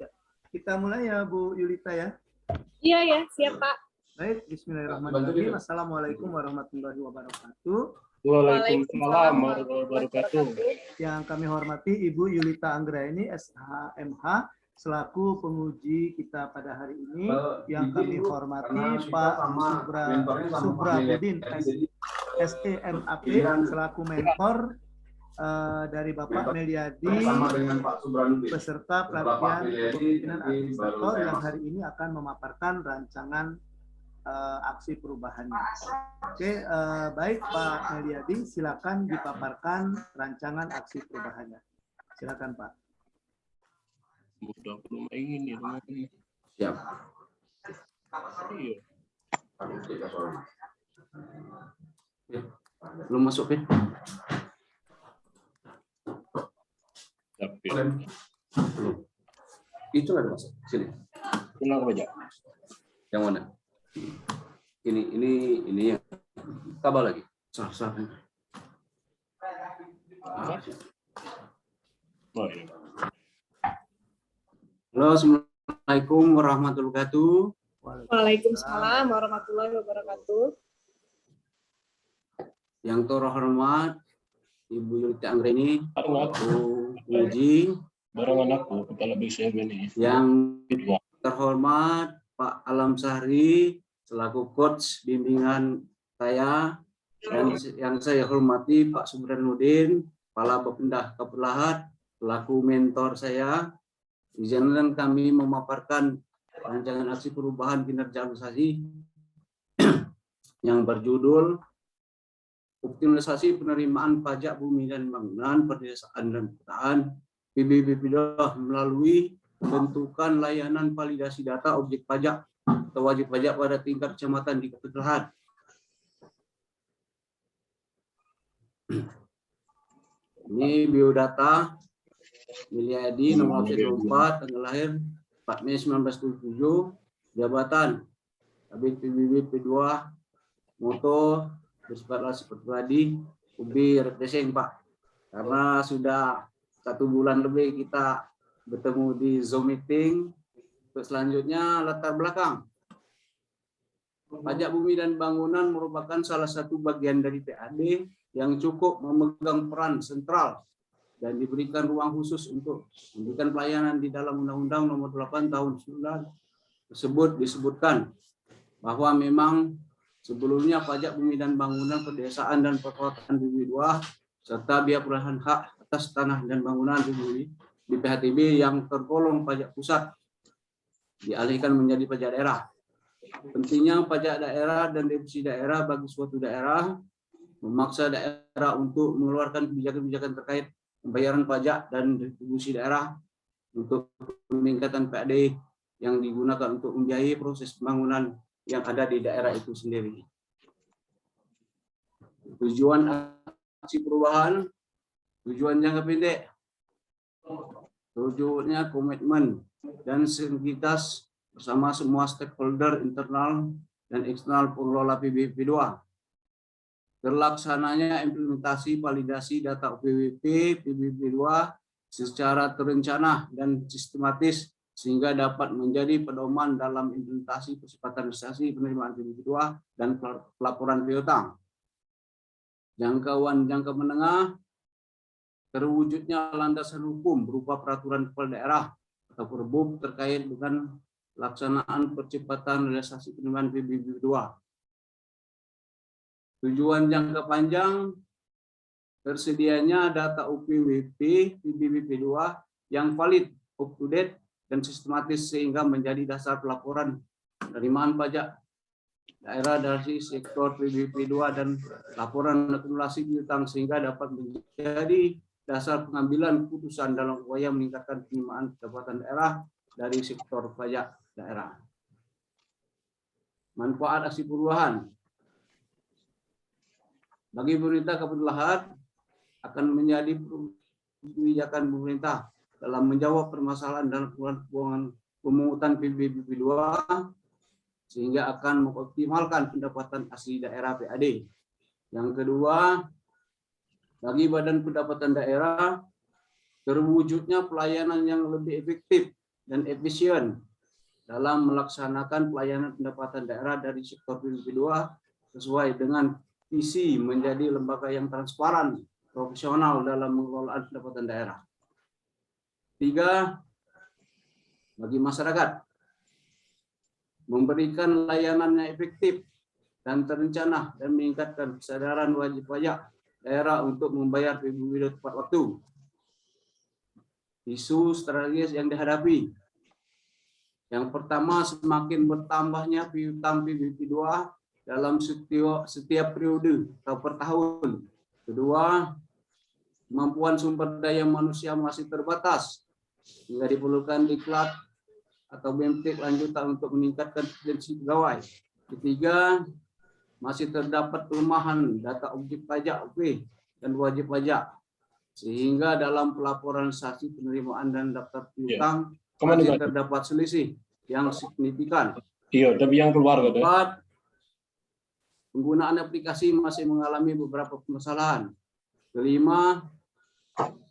Ya, kita mulai ya Bu Yulita ya. Iya ya, siap Pak. Baik, bismillahirrahmanirrahim. Assalamualaikum warahmatullahi wabarakatuh. Waalaikumsalam warahmatullahi wabarakatuh. Yang kami hormati Ibu Yulita Anggraeni, SHMH, selaku penguji kita pada hari ini. Yang kami hormati Pak Subrabudin, SEMAP, selaku mentor dari Bapak Meliadi, beserta pelatihan kepemimpinan administrator yang hari ini akan memaparkan rancangan aksi perubahannya. Oke, baik Pak Meliadi, silakan dipaparkan rancangan aksi perubahannya. Silakan Pak. Udah belum ini. Siap. Iya. Belum masuk kan? Tapi Itu nggak ada masuk. Sini. kenapa aja? Yang mana? Ini yang tambah lagi. Sah. Oh iya. Halo, assalamualaikum warahmatullahi wabarakatuh. Waalaikumsalam warahmatullahi wabarakatuh. Yang terhormat Ibu Yulita Anggraeni, Barang aku, Bu Uji, barangan aku kepala BCM ini. yang Kedua. terhormat Pak Alam Sahri selaku coach bimbingan saya, dan yang saya hormati Pak Subranuddin, Kepala Bapenda Kepelahat selaku mentor saya. Izinkan kami memaparkan rancangan aksi perubahan kinerja organisasi yang berjudul optimalisasi penerimaan pajak bumi dan bangunan, perdesaan dan petaan PBBP2 melalui pembentukan layanan validasi data objek pajak atau wajib pajak pada tingkat kecamatan di Kepelahat. Ini biodata Meliadi nomor 24, tanggal lahir 4 Mei 1977, jabatan Kabin PBBP2, moto bersifat pribadi, ubi represing Pak. Karena sudah 1 bulan lebih kita bertemu di Zoom meeting. Untuk selanjutnya latar belakang. Pajak bumi dan bangunan merupakan salah satu bagian dari PAD yang cukup memegang peran sentral dan diberikan ruang khusus untuk memberikan pelayanan di dalam Undang-Undang Nomor 8 Tahun 9 tersebut. Disebutkan bahwa memang sebelumnya pajak bumi dan bangunan, perdesaan dan perkotaan BB2 serta biaya perolehan hak atas tanah dan bangunan di PHTB yang tergolong pajak pusat dialihkan menjadi pajak daerah. Pentingnya pajak daerah dan deposisi daerah bagi suatu daerah memaksa daerah untuk mengeluarkan kebijakan-kebijakan terkait pembayaran pajak dan distribusi daerah untuk peningkatan PAD yang digunakan untuk membiayai proses pembangunan yang ada di daerah itu sendiri. Tujuan aksi perubahan, tujuan jangka pendek, tujuannya komitmen dan sinergitas bersama semua stakeholder internal dan eksternal pengelola PBB2. Terlaksananya implementasi validasi data OPWP PBB2 secara terencana dan sistematis sehingga dapat menjadi pedoman dalam implementasi percepatan realisasi penerimaan PBB2 dan pelaporan piutang. Jangkauan jangka menengah, terwujudnya landasan hukum berupa peraturan kepala daerah atau Perbub terkait dengan pelaksanaan percepatan realisasi penerimaan PBB2. Tujuan jangka panjang, tersedianya data UPWP PBBP2 yang valid, up to date, dan sistematis sehingga menjadi dasar pelaporan penerimaan pajak daerah dari sektor PBBP2 dan laporan akumulasi piutang sehingga dapat menjadi dasar pengambilan keputusan dalam upaya meningkatkan penerimaan pendapatan daerah dari sektor pajak daerah. Manfaat aksi perubahan. Bagi pemerintah Kepelahat akan menjadi kebijakan pemerintah dalam menjawab permasalahan dan keuangan pemungutan PBBP2 sehingga akan mengoptimalkan pendapatan asli daerah PAD. Yang kedua, bagi Badan Pendapatan Daerah terwujudnya pelayanan yang lebih efektif dan efisien dalam melaksanakan pelayanan pendapatan daerah dari sektor PBB 2 sesuai dengan visi menjadi lembaga yang transparan, profesional dalam mengelola pendapatan daerah. 3. Bagi masyarakat, memberikan layanan yang efektif dan terencana dan meningkatkan kesadaran wajib pajak daerah untuk membayar PBB tepat waktu. Isu strategis yang dihadapi. Yang pertama, semakin bertambahnya piutang PBB 2 dalam setiap periode atau per tahun. Kedua, kemampuan sumber daya manusia masih terbatas hingga diperlukan diklat atau BMT lanjutan untuk meningkatkan efisiensi pegawai. Ketiga, masih terdapat kelemahan data objek pajak OP dan wajib pajak, sehingga dalam pelaporan saksi penerimaan dan daftar piutang masih terdapat selisih yang signifikan. Iya, tapi yang keluar gitu. 4. Penggunaan aplikasi masih mengalami beberapa permasalahan. 5.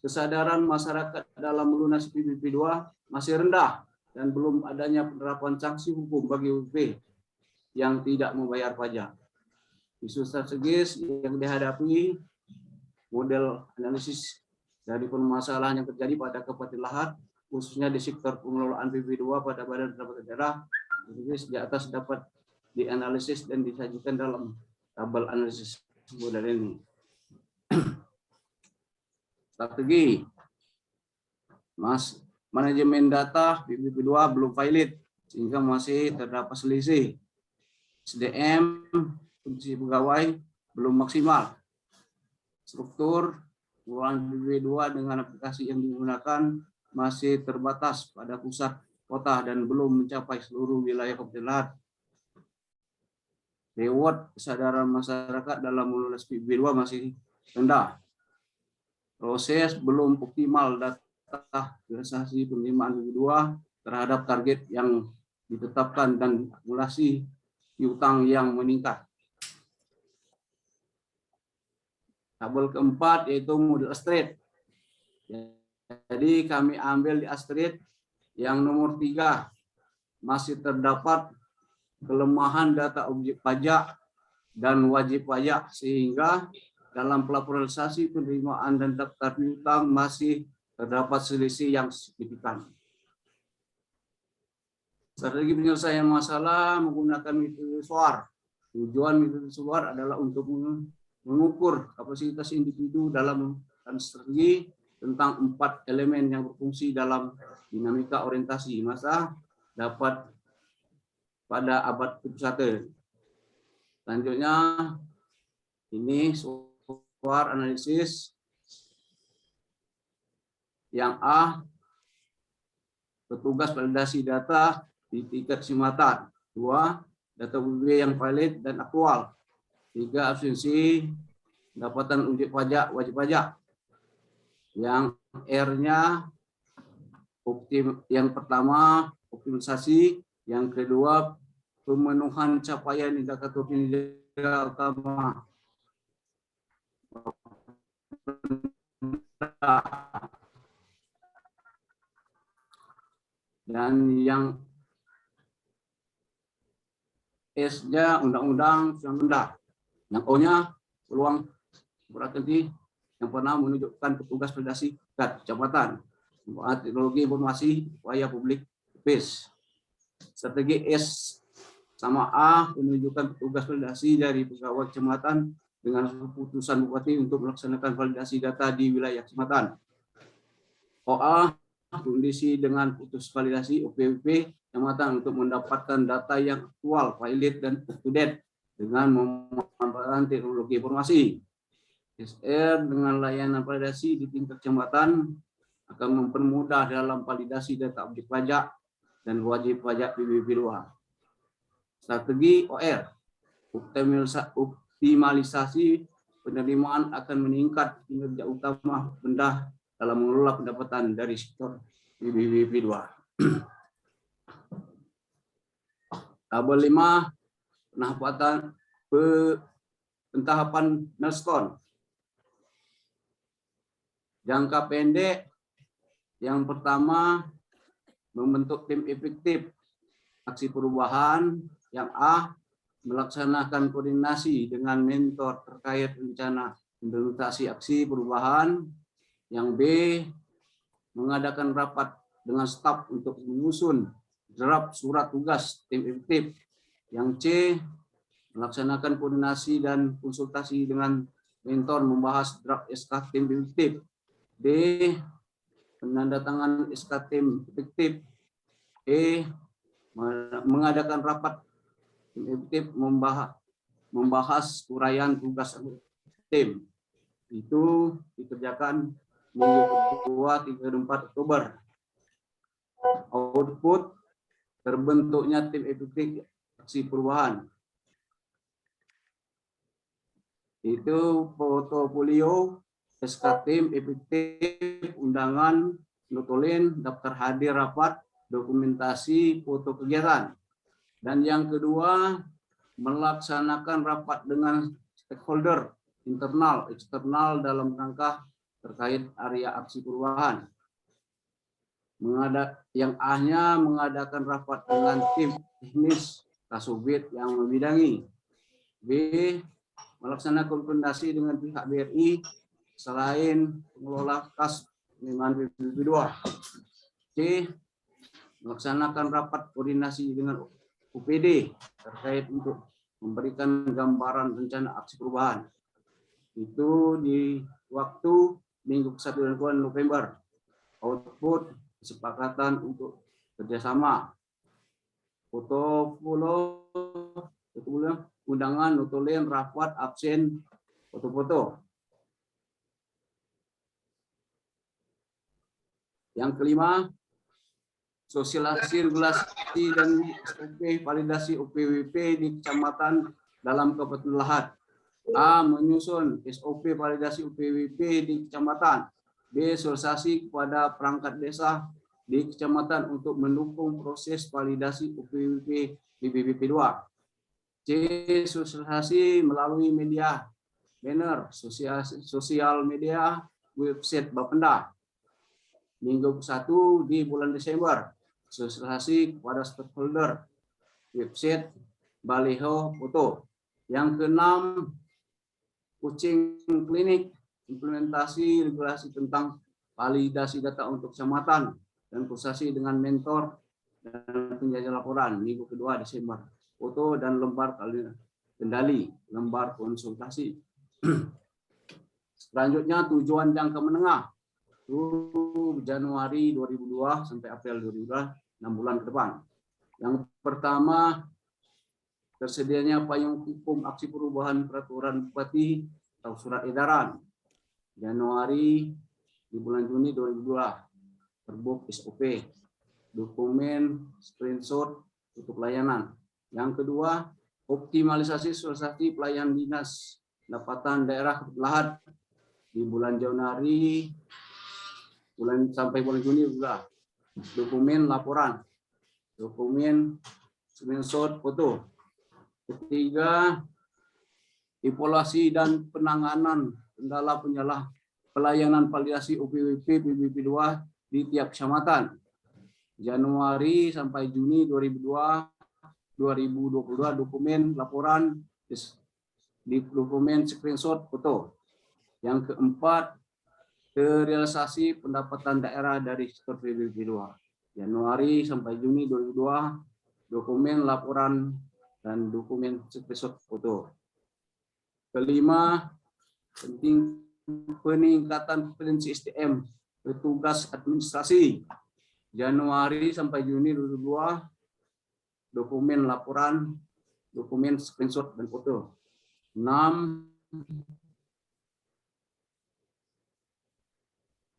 Kesadaran masyarakat dalam melunasi PBB 2 masih rendah dan belum adanya penerapan sanksi hukum bagi UP yang tidak membayar pajak. Isu strategis yang dihadapi, model analisis dari permasalahan yang terjadi pada Kabupaten Lahat, khususnya di sektor pengelolaan PBB 2 pada Badan Pendapatan Daerah, di atas dapat dianalisis dan disajikan dalam tabel analisis model ini. Strategi, manajemen data PBB 2 belum valid sehingga masih terdapat selisih. SDM fungsi pegawai belum maksimal. Struktur pengelolaan PBB 2 dengan aplikasi yang digunakan masih terbatas pada pusat kota dan belum mencapai seluruh wilayah Kabupaten Lahat. Reward kesadaran masyarakat dalam melunasi PBB 2 masih rendah. Proses belum optimal data realisasi penerimaan PBB 2 terhadap target yang ditetapkan dan akumulasi piutang yang meningkat. Tabel keempat yaitu model Astrid. Jadi kami ambil di Astrid yang nomor 3, masih terdapat kelemahan data objek pajak dan wajib pajak sehingga dalam pelaporan penerimaan dan daftar piutang masih terdapat selisih yang signifikan. Strategi penyelesaian masalah menggunakan metode SWOT. Tujuan metode SWOT adalah untuk mengukur kapasitas individu dalam strategi tentang 4 elemen yang berfungsi dalam dinamika orientasi masa dapat pada abad ke-21. Selanjutnya ini SWOT analisis. Yang A, petugas validasi data di tingkat kecamatan. 2, data PBB yang valid dan aktual. 3, absensi pendapatan objek pajak wajib pajak. Yang R-nya yang pertama optimalisasi, yang kedua pemenuhan capaian indikator kinerja utama. Dan yang S-nya undang-undang undang. Yang O-nya peluang berarti yang pernah menunjukkan petugas validasi kecamatan, teknologi informasi, upaya publik, PIS. Strategi S sama A menunjukkan petugas validasi dari pegawai kecamatan dengan keputusan bupati untuk melaksanakan validasi data di wilayah kecamatan. OA kondisi dengan putus validasi OPWP kecamatan untuk mendapatkan data yang aktual, valid dan up to date dengan memanfaatkan teknologi informasi. SR dengan layanan validasi di tingkat kecamatan akan mempermudah dalam validasi data objek pajak dan wajib pajak PBB 2. Strategi OR, optimalisasi penerimaan akan meningkat kinerja utama benda dalam mengelola pendapatan dari sektor PBB 2. Tabel 5, pentahapan milestone. Jangka pendek Yang pertama, membentuk tim efektif aksi perubahan. Yang A, melaksanakan koordinasi dengan mentor terkait rencana implementasi aksi perubahan. Yang B, mengadakan rapat dengan staf untuk menyusun draft surat tugas tim efektif. Yang C, melaksanakan koordinasi dan konsultasi dengan mentor membahas draft SK tim efektif. D, penandatangan SK tim efektif. E, mengadakan rapat tim efektif membahas uraian tugas tim. Itu dikerjakan minggu kedua 3-4 Oktober. Output terbentuknya tim efektif aksi perubahan. Itu portofolio, SK tim efektif, undangan, notulin, daftar hadir rapat, dokumentasi, foto kegiatan. Dan yang kedua, melaksanakan rapat dengan stakeholder internal, eksternal dalam rangka terkait area aksi perubahan. Yang A-nya mengadakan rapat dengan tim teknis Kasubit yang membidangi. B, melaksanakan koordinasi dengan pihak BRI selain pengelola kas penerimaan PBB 2. C, melaksanakan rapat koordinasi dengan UPD terkait untuk memberikan gambaran rencana aksi perubahan. Itu di waktu minggu ke-1 dan ke-2 November. Output kesepakatan untuk kerjasama. Foto-foto, undangan, notulin, rapat, absen, foto-foto. Yang kelima, sosialisasi regulasi dan SOP validasi UPWP di kecamatan dalam Kabupaten Lahat. A, menyusun SOP validasi UPWP di kecamatan. B, sosialisasi kepada perangkat desa di kecamatan untuk mendukung proses validasi UPWP di BBP 2. C, sosialisasi melalui media, banner, sosial media, website Bapenda. Minggu ke-1 di bulan Desember, sosialisasi kepada stakeholder, website, baliho, foto. Yang keenam, coaching klinik, implementasi regulasi tentang validasi data untuk kecamatan dan konsultasi dengan mentor dan penjajah laporan. Minggu kedua Desember, foto dan lembar kendali, lembar konsultasi. Selanjutnya tujuan jangka menengah. Januari 2002 sampai April 2002, 6 bulan ke depan. Yang pertama, tersedianya payung hukum aksi perubahan peraturan bupati atau surat edaran. Januari di bulan Juni 2002, terbuk SOP, dokumen, screenshot untuk layanan. Yang kedua, optimalisasi sosialisasi pelayanan dinas pendapatan daerah Lahat di bulan Januari sampai bulan Juni juga. Dokumen laporan, dokumen screenshot foto. Ketiga, evaluasi dan penanganan kendala penyalah pelayanan validasi UPWP PBB 2 di tiap kecamatan. Januari sampai Juni 2022 dokumen laporan di dokumen screenshot foto. Yang keempat, realisasi pendapatan daerah dari sektor PBB 2. Januari sampai Juni 2022, dokumen laporan dan dokumen screenshot foto. Kelima, peningkatan kompetensi SDM petugas administrasi. Januari sampai Juni 2022, dokumen laporan, dokumen screenshot dan foto. 6,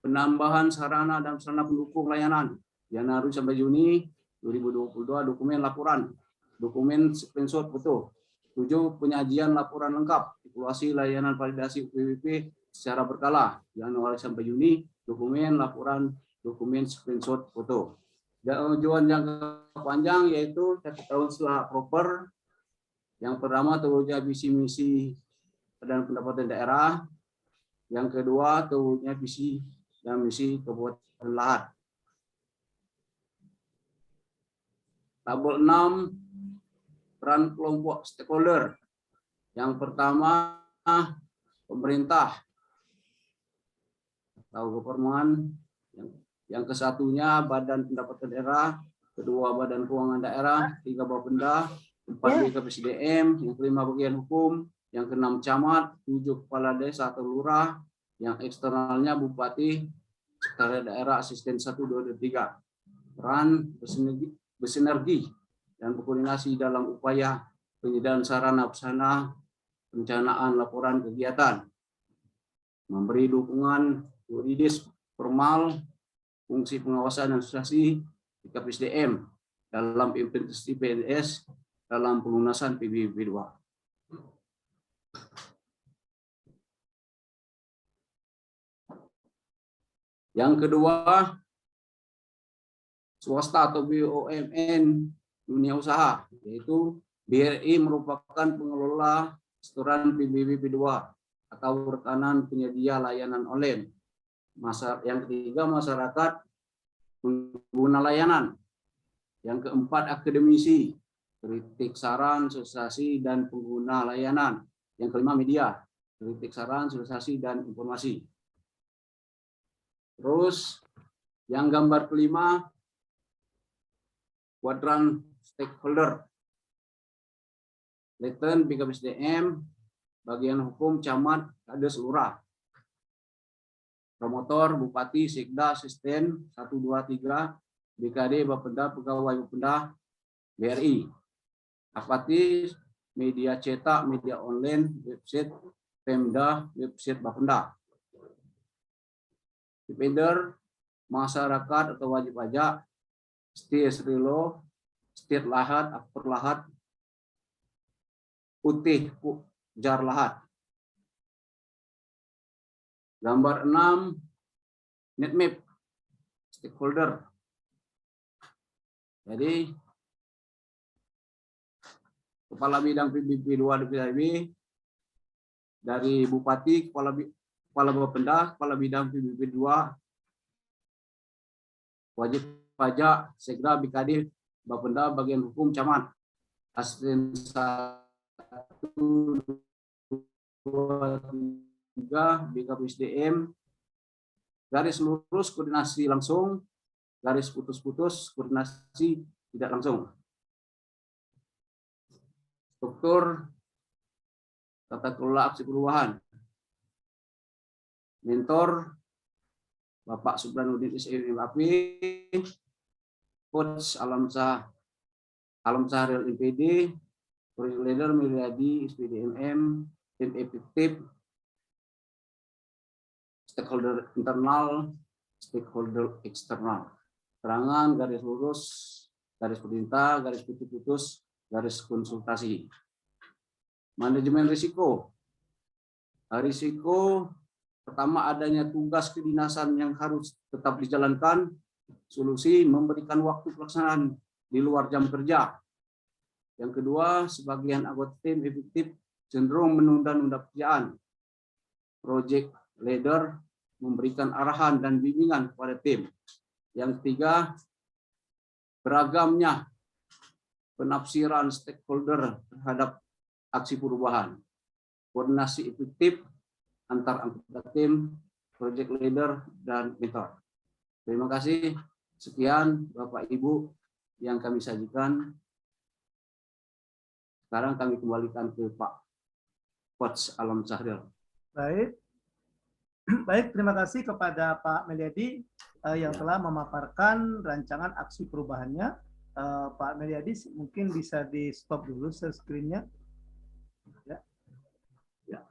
penambahan sarana dan sarana pendukung layanan. Januari sampai Juni 2022, dokumen laporan, dokumen screenshot foto. 7, penyajian laporan lengkap, evaluasi layanan validasi UPWP secara berkala. Januari sampai Juni, dokumen laporan, dokumen screenshot foto. Dan tujuan jangka panjang yaitu 1 tahun setelah proper. Yang pertama, terwujudnya visi misi dan pendapatan daerah. Yang kedua, terwujudnya visi dan misi Kabupaten Lahat. Tabel 6, peran kelompok stakeholder. Yang pertama, pemerintah atau government. Yang kesatunya Badan Pendapatan Daerah, kedua Badan Keuangan Daerah, 3 Bapenda, 4 BKPSDM, yang kelima bagian hukum, yang keenam camat, 7 kepala desa atau lurah, yang eksternalnya bupati, sekretariat daerah, asisten 1, 2, dan 3. Peran bersinergi dan berkoordinasi dalam upaya penyediaan sarana prasarana perencanaan laporan kegiatan, memberi dukungan yuridis formal, fungsi pengawasan dan administrasi BKPSDM dalam implementasi PNS dalam pelunasan PBB 2. Yang kedua, swasta atau BUMN dunia usaha, yaitu BRI merupakan pengelola setoran PBB 2 atau rekanan penyedia layanan online. Yang ketiga, masyarakat pengguna layanan. Yang keempat, akademisi, kritik saran, sosialisasi, dan pengguna layanan. Yang kelima, media, kritik saran, sosialisasi, dan informasi. Terus, yang gambar kelima, kuadran stakeholder. Leten, BKPSDM, bagian hukum, camat, kades, lurah. Promotor, bupati, sekda, asisten, 1, 2, 3, BKD, Bapenda, pegawai Bapenda, BRI. Apatis, media cetak, media online, website Pemda, website Bapenda. Depender, masyarakat atau wajib pajak, state relo, state lahat, akper lahat, putih, jar lahat. Gambar 6, netmap, stakeholder. Jadi, Kepala Bidang PBB 2 DPRD, dari Bupati, Kepala Bapenda, Kepala Bidang PBB 2, wajib pajak, sekda, BKD, Bapenda, bagian hukum, camat, asisten 1, 2, 3, BKPSDM, garis lurus koordinasi langsung, garis putus-putus koordinasi tidak langsung. Struktur tata kelola aksi perubahan. Mentor Bapak Subranuddin SMAP, Coach Alam Sahril MPD, Project Leader Miliadi SPDMM, tim efektif, stakeholder internal, stakeholder eksternal. Terangan, garis lurus, garis perintah, garis putus-putus, garis konsultasi. Manajemen risiko. Risiko pertama, adanya tugas kedinasan yang harus tetap dijalankan. Solusi, memberikan waktu pelaksanaan di luar jam kerja. Yang kedua, sebagian anggota tim efektif cenderung menunda-nunda pekerjaan. Project leader memberikan arahan dan bimbingan kepada tim. Yang ketiga, beragamnya penafsiran stakeholder terhadap aksi perubahan. Koordinasi efektif antar anggota tim, project leader, dan mentor. Terima kasih. Sekian Bapak Ibu yang kami sajikan. Sekarang kami kembalikan ke Pak Coach Alam Sahril. Baik. Baik, terima kasih kepada Pak Meliadi yang telah memaparkan rancangan aksi perubahannya. Pak Meliadi mungkin bisa di stop dulu screen-nya. Ya. Ya.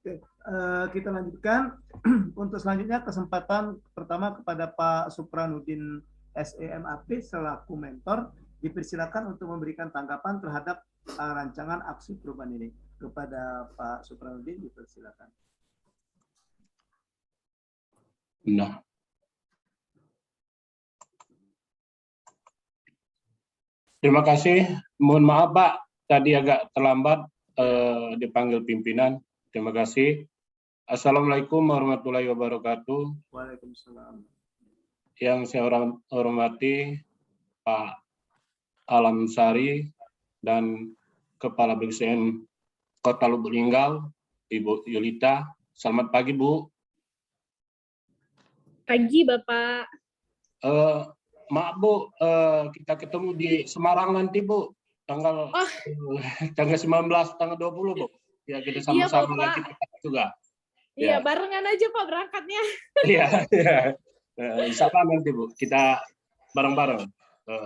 Oke, kita lanjutkan. Untuk selanjutnya kesempatan pertama kepada Pak Subranuddin SEMAP selaku mentor, dipersilakan untuk memberikan tanggapan terhadap rancangan aksi perubahan ini. Kepada Pak Subranuddin dipersilakan. Nah. Terima kasih. Mohon maaf Pak, tadi agak terlambat dipanggil pimpinan. Terima kasih. Assalamualaikum warahmatullahi wabarakatuh. Waalaikumsalam. Yang saya hormati Pak Alam Sari dan Kepala BKSDM Kota Lubuk Linggau, Ibu Yulita. Selamat pagi, Bu. Pagi, Bapak. Maaf, Bu, kita ketemu di Semarang nanti, Bu. Tanggal 19, tanggal 20, Bu. Ya, kita sama-sama Bapak. nanti juga. Iya, Ya. barengan aja Pak berangkatnya. Iya, iya. Insya Allah nanti, Bu. Kita bareng-bareng.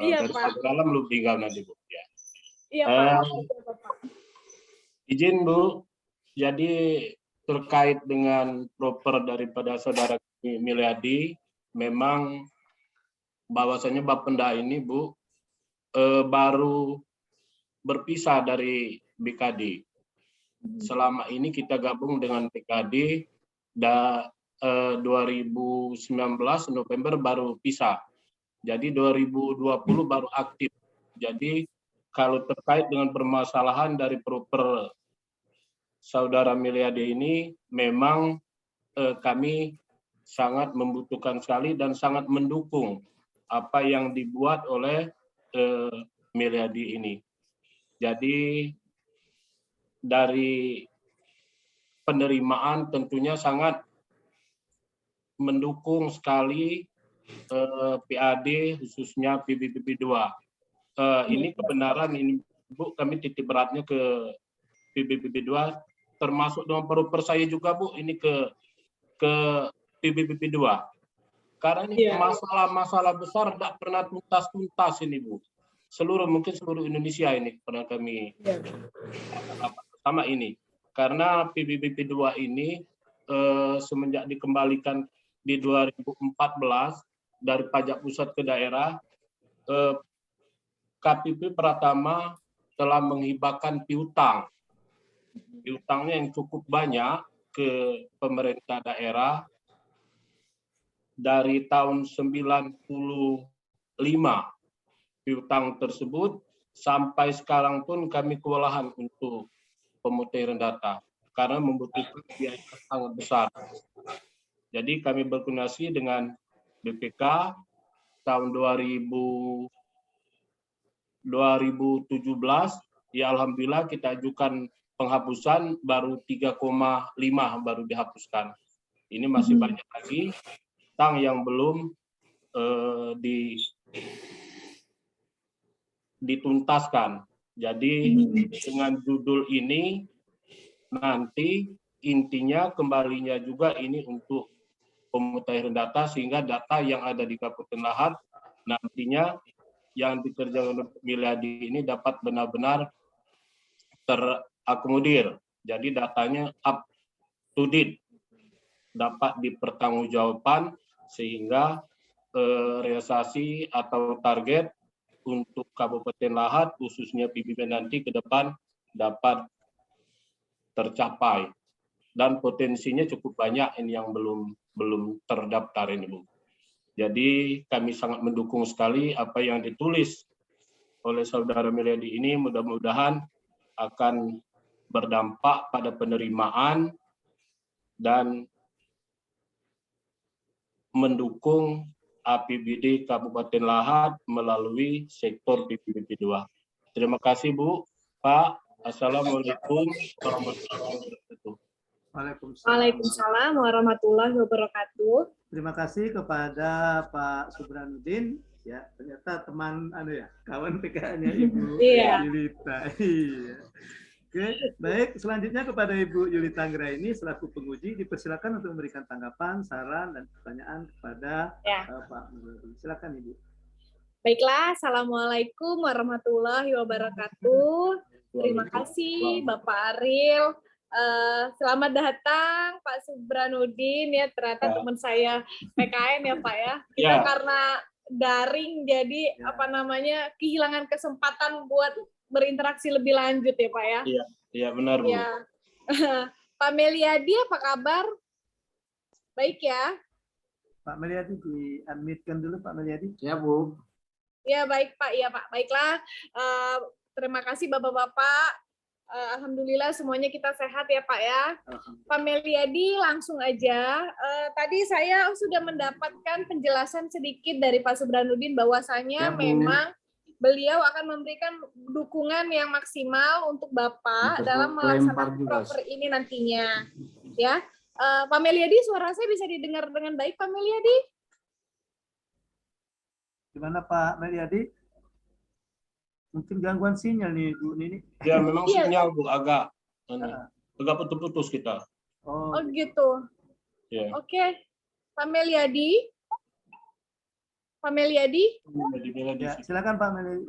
Iya, Dari Pak. dalam Lubuk Linggau nanti, Bu. Ya. Iya, Pak. Izin, Bu. Jadi terkait dengan proper daripada saudara Milyadi, memang bahwasanya Bapenda ini, Bu, baru berpisah dari BKD. Selama ini kita gabung dengan BKD 2019 November baru pisah. Jadi 2020 baru aktif. Jadi kalau terkait dengan permasalahan dari proper saudara Milyadi ini, memang kami sangat membutuhkan sekali dan sangat mendukung apa yang dibuat oleh Milyadi ini. Jadi dari penerimaan tentunya sangat mendukung sekali PAD khususnya PBPB2. Ini kebenaran ini, Bu, kami titik beratnya ke PBPB2 termasuk dengan proper saya juga, Bu, ini ke PBPB2. Karena ini masalah-masalah besar tidak pernah tuntas ini, Bu. Mungkin seluruh Indonesia ini pernah kami sama ini. Karena PBBP2 ini semenjak dikembalikan di 2014 dari pajak pusat ke daerah, KPP Pratama telah menghibahkan piutang. Piutangnya yang cukup banyak ke pemerintah daerah dari tahun 95 piutang tersebut sampai sekarang pun kami kewalahan untuk pemutahiran data karena membutuhkan biaya sangat besar. Jadi kami berkoordinasi dengan BPK tahun 2017, ya alhamdulillah kita ajukan penghapusan baru 3,5 baru dihapuskan. Ini masih banyak lagi utang yang belum dituntaskan. Jadi dengan judul ini nanti intinya kembalinya juga ini untuk pemutahiran data sehingga data yang ada di Kabupaten Lahat nantinya yang dikerjakan oleh Milyadi ini dapat benar-benar terakomodir. Jadi datanya up to date, dapat dipertanggungjawabkan sehingga realisasi atau target untuk Kabupaten Lahat khususnya PBB nanti ke depan dapat tercapai dan potensinya cukup banyak ini yang belum terdaftar ini, Bu. Jadi kami sangat mendukung sekali apa yang ditulis oleh saudara Milyadi ini, mudah-mudahan akan berdampak pada penerimaan dan mendukung APBD Kabupaten Lahat melalui sektor PBB2. Terima kasih, Bu, Pak. Assalamualaikum warahmatullahi wabarakatuh. Waalaikumsalam warahmatullahi wabarakatuh. Terima kasih kepada Pak Subranuddin. Ya, ternyata teman kawan PKN-nya Ibu Yulita. Iya. Oke, baik. Selanjutnya kepada Ibu Yulita Anggraini selaku penguji dipersilakan untuk memberikan tanggapan, saran dan pertanyaan kepada Pak Nurul. Silakan Ibu. Baiklah, assalamualaikum warahmatullahi wabarakatuh. Terima kasih Bapak Ariel. Selamat datang Pak Subranuddin ya, ternyata teman saya PKN ya Pak ya. Kita karena daring jadi kehilangan kesempatan buat berinteraksi lebih lanjut ya Pak ya. Iya benar Bu. Ya. Pak Milyadi apa kabar? Baik ya. Pak Milyadi di-unmute-kan dulu Pak Milyadi. Ya Bu. Ya baik Pak, iya Pak. Baiklah. Terima kasih Bapak-bapak Alhamdulillah semuanya kita sehat ya Pak ya. Pak Meliadi langsung aja. Tadi saya sudah mendapatkan penjelasan sedikit dari Pak Subranudin bahwasanya Ya, Bu. memang beliau akan memberikan dukungan yang maksimal untuk Bapak Untuk dalam melempar melaksanakan juga. proker ini nantinya. Ya, Pak Meliadi, suara saya bisa didengar dengan baik Pak Meliadi? Gimana Pak Meliadi? Mungkin gangguan sinyal nih Bu Nini. Ya memang Iya. sinyal Bu agak putus-putus kita. Oh gitu. Ya. Oke, Pak Meliadi. Pak Meliadi, Ya, silakan Pak Meliadi.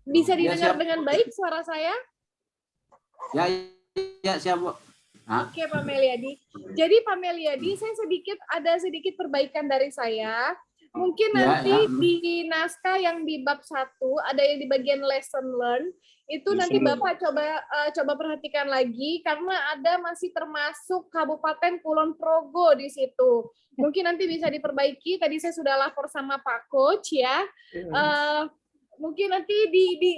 bisa Ya, didengar siap. dengan baik suara saya? Ya siap, Bu. Oke, Pak Meliadi. Jadi Pak Meliadi, saya ada sedikit perbaikan dari saya. Mungkin Ya, nanti ya. di naskah yang di bab 1, ada yang di bagian lesson learn, itu Lesson nanti learn. Bapak coba perhatikan lagi, karena ada masih termasuk Kabupaten Kulon Progo di situ. Mungkin nanti bisa diperbaiki, tadi saya sudah lapor sama Pak Coach ya. Mungkin nanti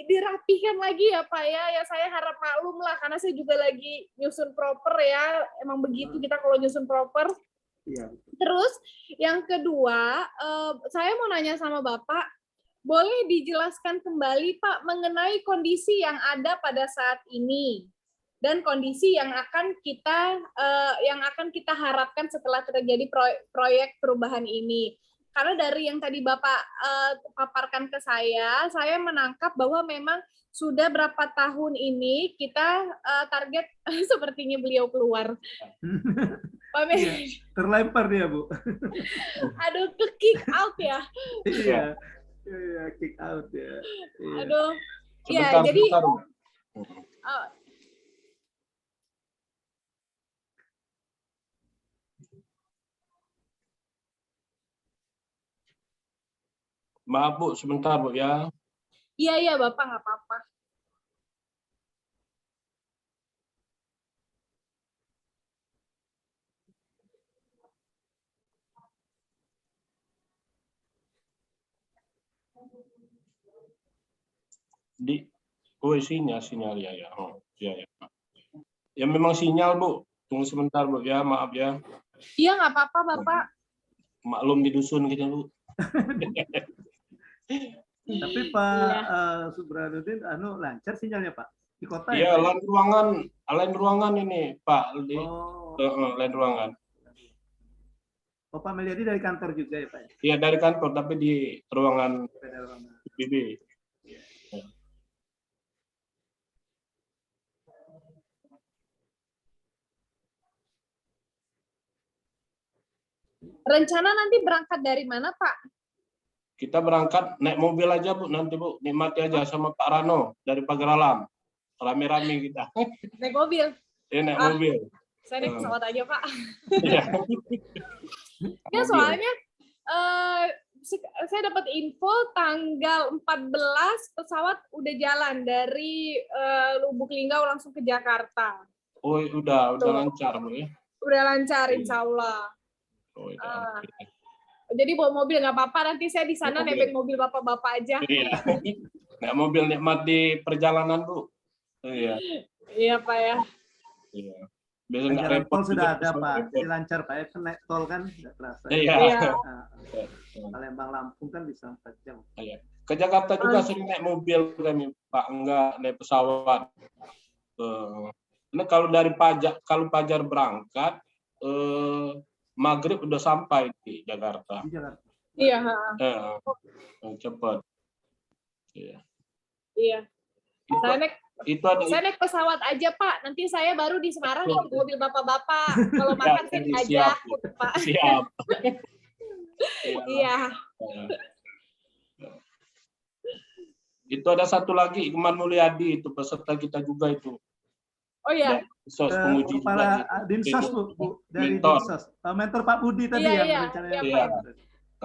dirapikan lagi ya Pak ya. Ya saya harap maklum lah, karena saya juga lagi nyusun proper ya. Emang begitu kita kalau nyusun proper. Iya. Terus yang kedua, saya mau nanya sama Bapak, boleh dijelaskan kembali Pak mengenai kondisi yang ada pada saat ini dan kondisi yang akan kita harapkan setelah terjadi proyek perubahan ini. Karena dari yang tadi Bapak paparkan ke saya menangkap bahwa memang sudah berapa tahun ini kita target sepertinya beliau keluar. Iya, terlempar dia Bu. Aduh, ke kick out ya. Iya, iya, kick out ya. Iya. Aduh. Sebentar, Ya, jadi sebentar. Maaf Bu, sebentar Bu ya. iya Bapak, nggak apa-apa. Sinyal ya ya. Oh, ya ya. Ya memang sinyal Bu. Tunggu sebentar Bu ya, maaf ya. Iya, nggak apa-apa Bapak. Maklum di dusun gitu Bu. Tapi Pak Subranudin lancar sinyalnya Pak di kota ya? Iya, Pak? lain ruangan ini Pak. Lain ruangan. Oh, Pak Meliadi dari kantor juga ya Pak? Iya dari kantor, tapi di ruangan BB. Rencana nanti berangkat dari mana Pak? Kita berangkat naik mobil aja Bu, nanti Bu nikmati aja sama Pak Rano dari Pageralam. Rame-rame kita. Naik mobil? Iya naik mobil. Saya naik pesawat aja Pak. Iya. Ya soalnya saya dapat info tanggal 14 pesawat udah jalan dari Lubuk Linggau langsung ke Jakarta. Oh udah lancar Bu ya. Udah lancar insya Allah. Oh, udah. Jadi bawa mobil nggak apa-apa, nanti saya di sana nebeng mobil bapak-bapak aja. Iya. Naik mobil nikmat di perjalanan Bu. Iya. Iya Pak ya. Iya. Biasa nggak Jalan repot tol sudah juga, ada Pak, repot. jadi lancar Pak ya, kan naik tol kan nggak terasa. Iya. Palembang Lampung kan bisa 4 jam. Iya. Ke Jakarta juga sering naik mobil kami Pak, enggak naik pesawat. Ini kalau Pajar berangkat maghrib udah sampai di Jakarta. Di Jakarta. Iya. Cepat. Iya. Iya. Saya naik Itu pesawat aja Pak. Nanti saya baru di Semarang ikut mobil bapak-bapak. Kalau makan saya diajak Pak. Siap. Iya. Itu ada satu lagi Iman Mulyadi itu peserta kita juga itu. Oh iya. Sos penguji Kepala juga. Dinsos Bu, dari Mentor. Dinsos. Mentor Pak Budi tadi Iya, yang iya, rencananya. iya, Pak.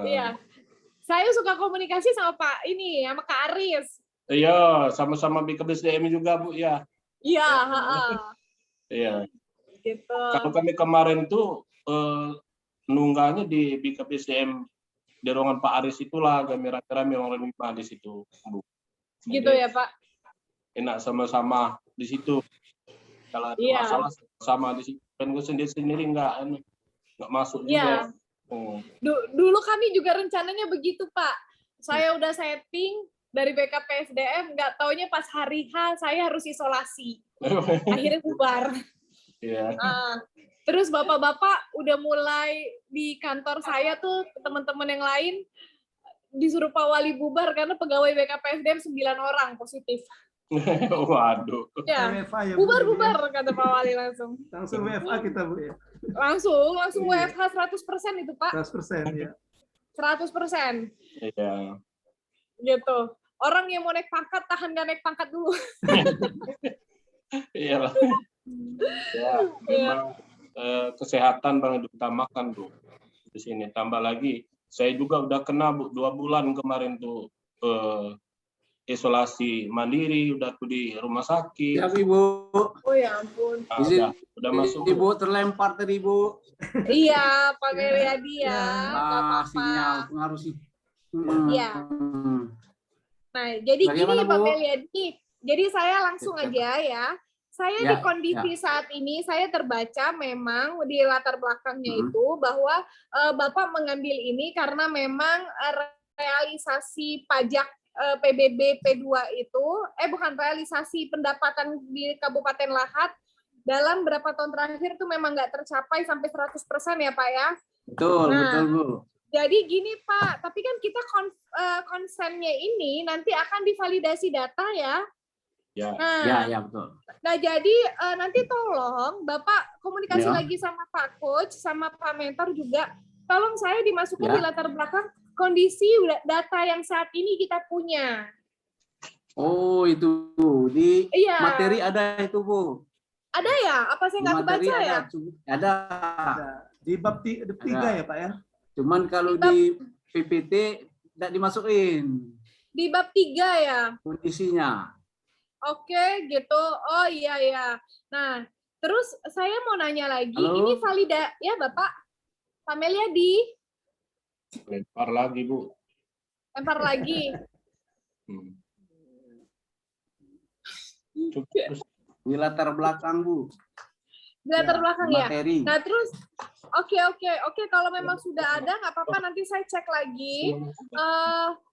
Iya. Saya suka komunikasi sama Pak ini, sama Kak Aris. Iya, sama-sama BKBSDM juga Bu ya. Iya, Iya. gitu. Kalau kami kemarin tuh nunggangnya di BKBSDM di ruangan Pak Aris itulah kami rame-rame orang 5 di situ Bu. Gitu ya Pak. Enak sama-sama di situ. Kalau ada Iya. masalah sama di situ. Kan gue sendiri nggak masuk Iya. juga. Dulu kami juga rencananya begitu, Pak. Saya udah setting dari BKPSDM, nggak taunya pas hari H saya harus isolasi. Akhirnya bubar. Iya. Terus bapak-bapak udah mulai di kantor saya tuh, teman-teman yang lain disuruh Pak Wali bubar karena pegawai BKPSDM 9 orang positif. Waduh. Ya, WFA ya, Bu, bubar ya. kata Pak Wali langsung. Langsung WFA kita, Bu ya. Langsung Iya. WFH 100% itu, Pak. 100% ya. 100%. Iya. Gitu. Orang yang mau naik pangkat, tahan gak naik pangkat dulu. Iya lah. Ya, memang kesehatan Bang diutamakan tuh di sini. Tambah lagi, saya juga udah kena Bu 2 bulan kemarin tuh isolasi mandiri, udah tuh di rumah sakit. Siap Ibu. Oh ya ampun. Udah masuk. Ibu terlempar tadi Ibu. Iya, Pak Meliadi ya. Nggak apa-apa. Sinyal pengaruh sih. Iya. Nah, jadi Bagaimana, gini Pak Bu? Meliadi. Jadi saya langsung aja ya. Saya di kondisi saat ini, saya terbaca memang di latar belakangnya itu bahwa Bapak mengambil ini karena memang realisasi pajak PBB P2 itu, bukan realisasi pendapatan di Kabupaten Lahat dalam berapa tahun terakhir itu memang nggak tercapai sampai 100% ya Pak ya? Betul, betul Bu. Jadi gini Pak, tapi kan kita konsennya ini nanti akan divalidasi data ya. Ya. Ya betul. Nah jadi nanti tolong Bapak komunikasi lagi sama Pak Coach, sama Pak Mentor juga. Tolong saya dimasukkan di latar belakang kondisi data yang saat ini kita punya. Oh itu di materi ada itu Bu. Ada ya? Apa saya nggak kebaca ya? Ada. Di bab 3 ya Pak ya? Cuman kalau di PPT tidak dimasukin. Di bab 3 ya? Kondisinya. Oke gitu. Oh iya. Nah terus saya mau nanya lagi. Halo? Ini valida ya Bapak? Pak Meliadi? Lempar lagi Bu. Lempar lagi. Di latar belakang Bu. Di latar belakang ya. Materi. Nah terus, oke. Kalau memang sudah ada nggak apa-apa nanti saya cek lagi.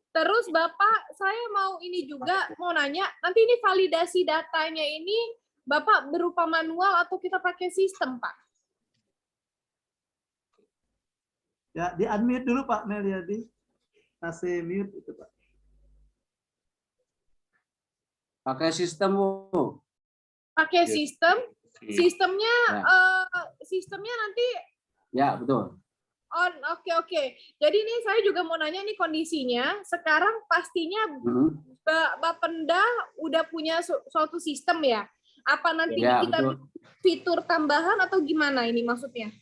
Terus Bapak, saya mau ini juga mau nanya. Nanti ini validasi datanya ini Bapak berupa manual atau kita pakai sistem Pak? Ya, di unmute dulu Pak Meliadi. Kasih mute itu Pak. Pakai sistem Bu. Pakai sistem. Sistemnya sistemnya nanti betul. on. Oke. Jadi ini saya juga mau nanya nih kondisinya. Sekarang pastinya Bapenda udah punya suatu sistem ya. Apa nanti kita betul. fitur tambahan atau gimana ini maksudnya?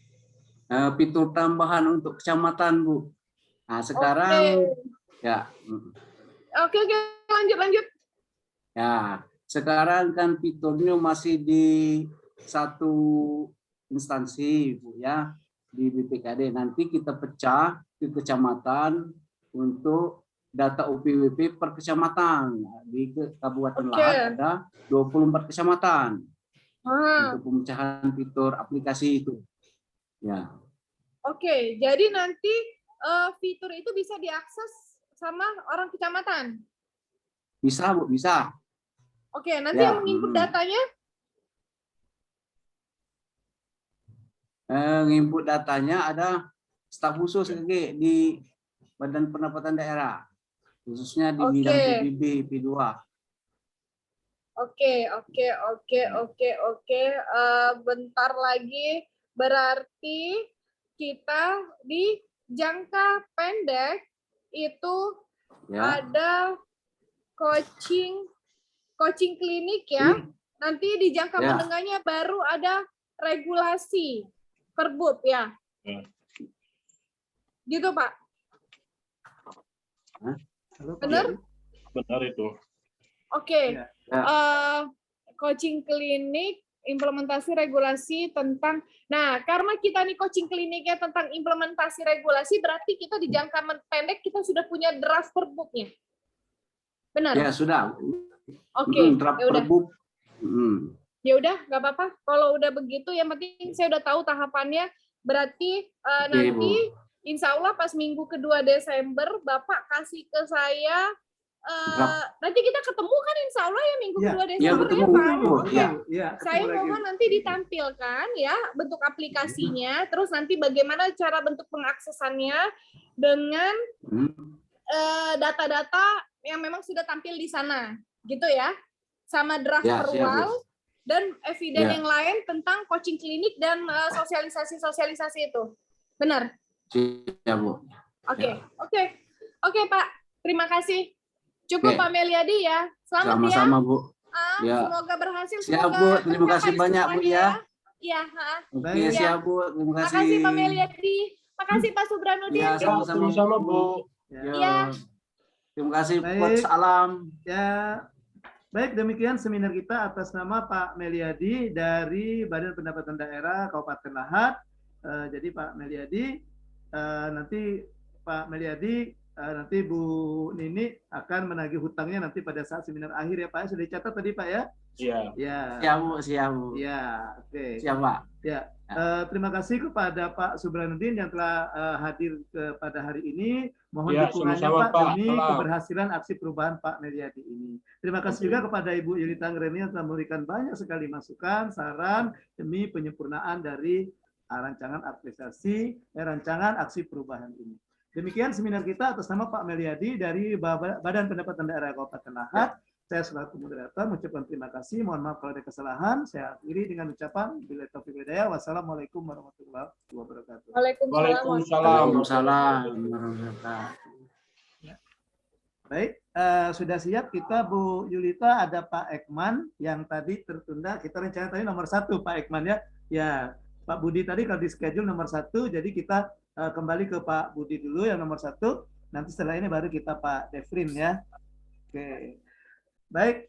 Fitur tambahan untuk kecamatan Bu. Nah sekarang Oke, lanjut. Ya, sekarang kan fiturnya masih di satu instansi Bu ya, di BPKD. Nanti kita pecah ke kecamatan untuk data UPWP per kecamatan. Di Kabupaten Lahat ada 24 kecamatan untuk pemecahan fitur aplikasi itu. Ya. Oke, jadi nanti fitur itu bisa diakses sama orang kecamatan? Bisa Bu, bisa. Oke, nanti yang menginput datanya? Menginput datanya ada staf khusus di Badan Pendapatan Daerah, khususnya di bidang PBB P2. Oke. Bentar lagi, berarti kita di jangka pendek itu ada coaching klinik ya. Nanti di jangka menengahnya baru ada regulasi Perbub ya. Gitu Pak. Benar? Benar itu. Oke. Coaching klinik, implementasi regulasi tentang, nah karena kita nih coaching kliniknya tentang implementasi regulasi, berarti kita di jangka pendek kita sudah punya draft perbuknya. Benar? Ya sudah. Oke. Draft perbuk Ya udah, nggak apa-apa. Kalau udah begitu, yang penting saya udah tahu tahapannya. Berarti nanti, insya Allah pas minggu kedua Desember, Bapak kasih ke saya. Nanti kita ketemu kan, insya Allah ya minggu kedua Desember ya, Pak. Oke. Saya mohon nanti ditampilkan ya bentuk aplikasinya, terus nanti bagaimana cara bentuk pengaksesannya dengan data-data yang memang sudah tampil di sana, gitu ya, sama draft perwal. Dan eviden yang lain tentang coaching klinik dan sosialisasi itu. Benar? Iya, Bu. Oke, Pak. Terima kasih. Cukup Pak Meliadi ya. Selamat ya. Sama-sama, Bu. Semoga berhasil. Siap, Bu. Terima kasih banyak, Bu ya. Iya, Oke, siap, Bu. Terima kasih. Makasih Pak Meliadi. Makasih Pak Subranudin. Sama-sama, Bu. Iya. Terima kasih. Salam. Ya. Baik, demikian seminar kita atas nama Pak Meliadi dari Badan Pendapatan Daerah Kabupaten Lahat. Jadi Pak Meliadi, nanti Pak Meliadi, nanti Bu Nini akan menagih hutangnya nanti pada saat seminar akhir ya Pak. Sudah dicatat tadi Pak ya? Iya. Ya. Siap, Bu. Siap, Bu. Ya, oke. Siap, Pak. Ya. Terima kasih kepada Pak Subranudin yang telah hadir pada hari ini. Mohon dukungannya Pak demi keberhasilan aksi perubahan Pak Meliadi ini. Terima kasih juga kepada Ibu Yulita Anggraini yang telah memberikan banyak sekali masukan, saran demi penyempurnaan dari rancangan rancangan aksi perubahan ini. Demikian seminar kita atas nama Pak Meliadi dari Badan Pendapatan Daerah Kabupaten Lahat. Saya selaku moderator mengucapkan terima kasih. Mohon maaf kalau ada kesalahan. Saya akhiri dengan ucapan billahi taufiq wal hidayah. Wassalamualaikum warahmatullahi wabarakatuh. Waalaikumsalam. Baik, sudah siap kita Bu Yulita, ada Pak Ekman yang tadi tertunda. Kita rencana tadi nomor 1 Pak Ekman ya. Ya, Pak Budi tadi kalau di schedule nomor 1, jadi kita kembali ke Pak Budi dulu yang nomor 1. Nanti setelah ini baru kita Pak Devrin ya. Oke. Baik,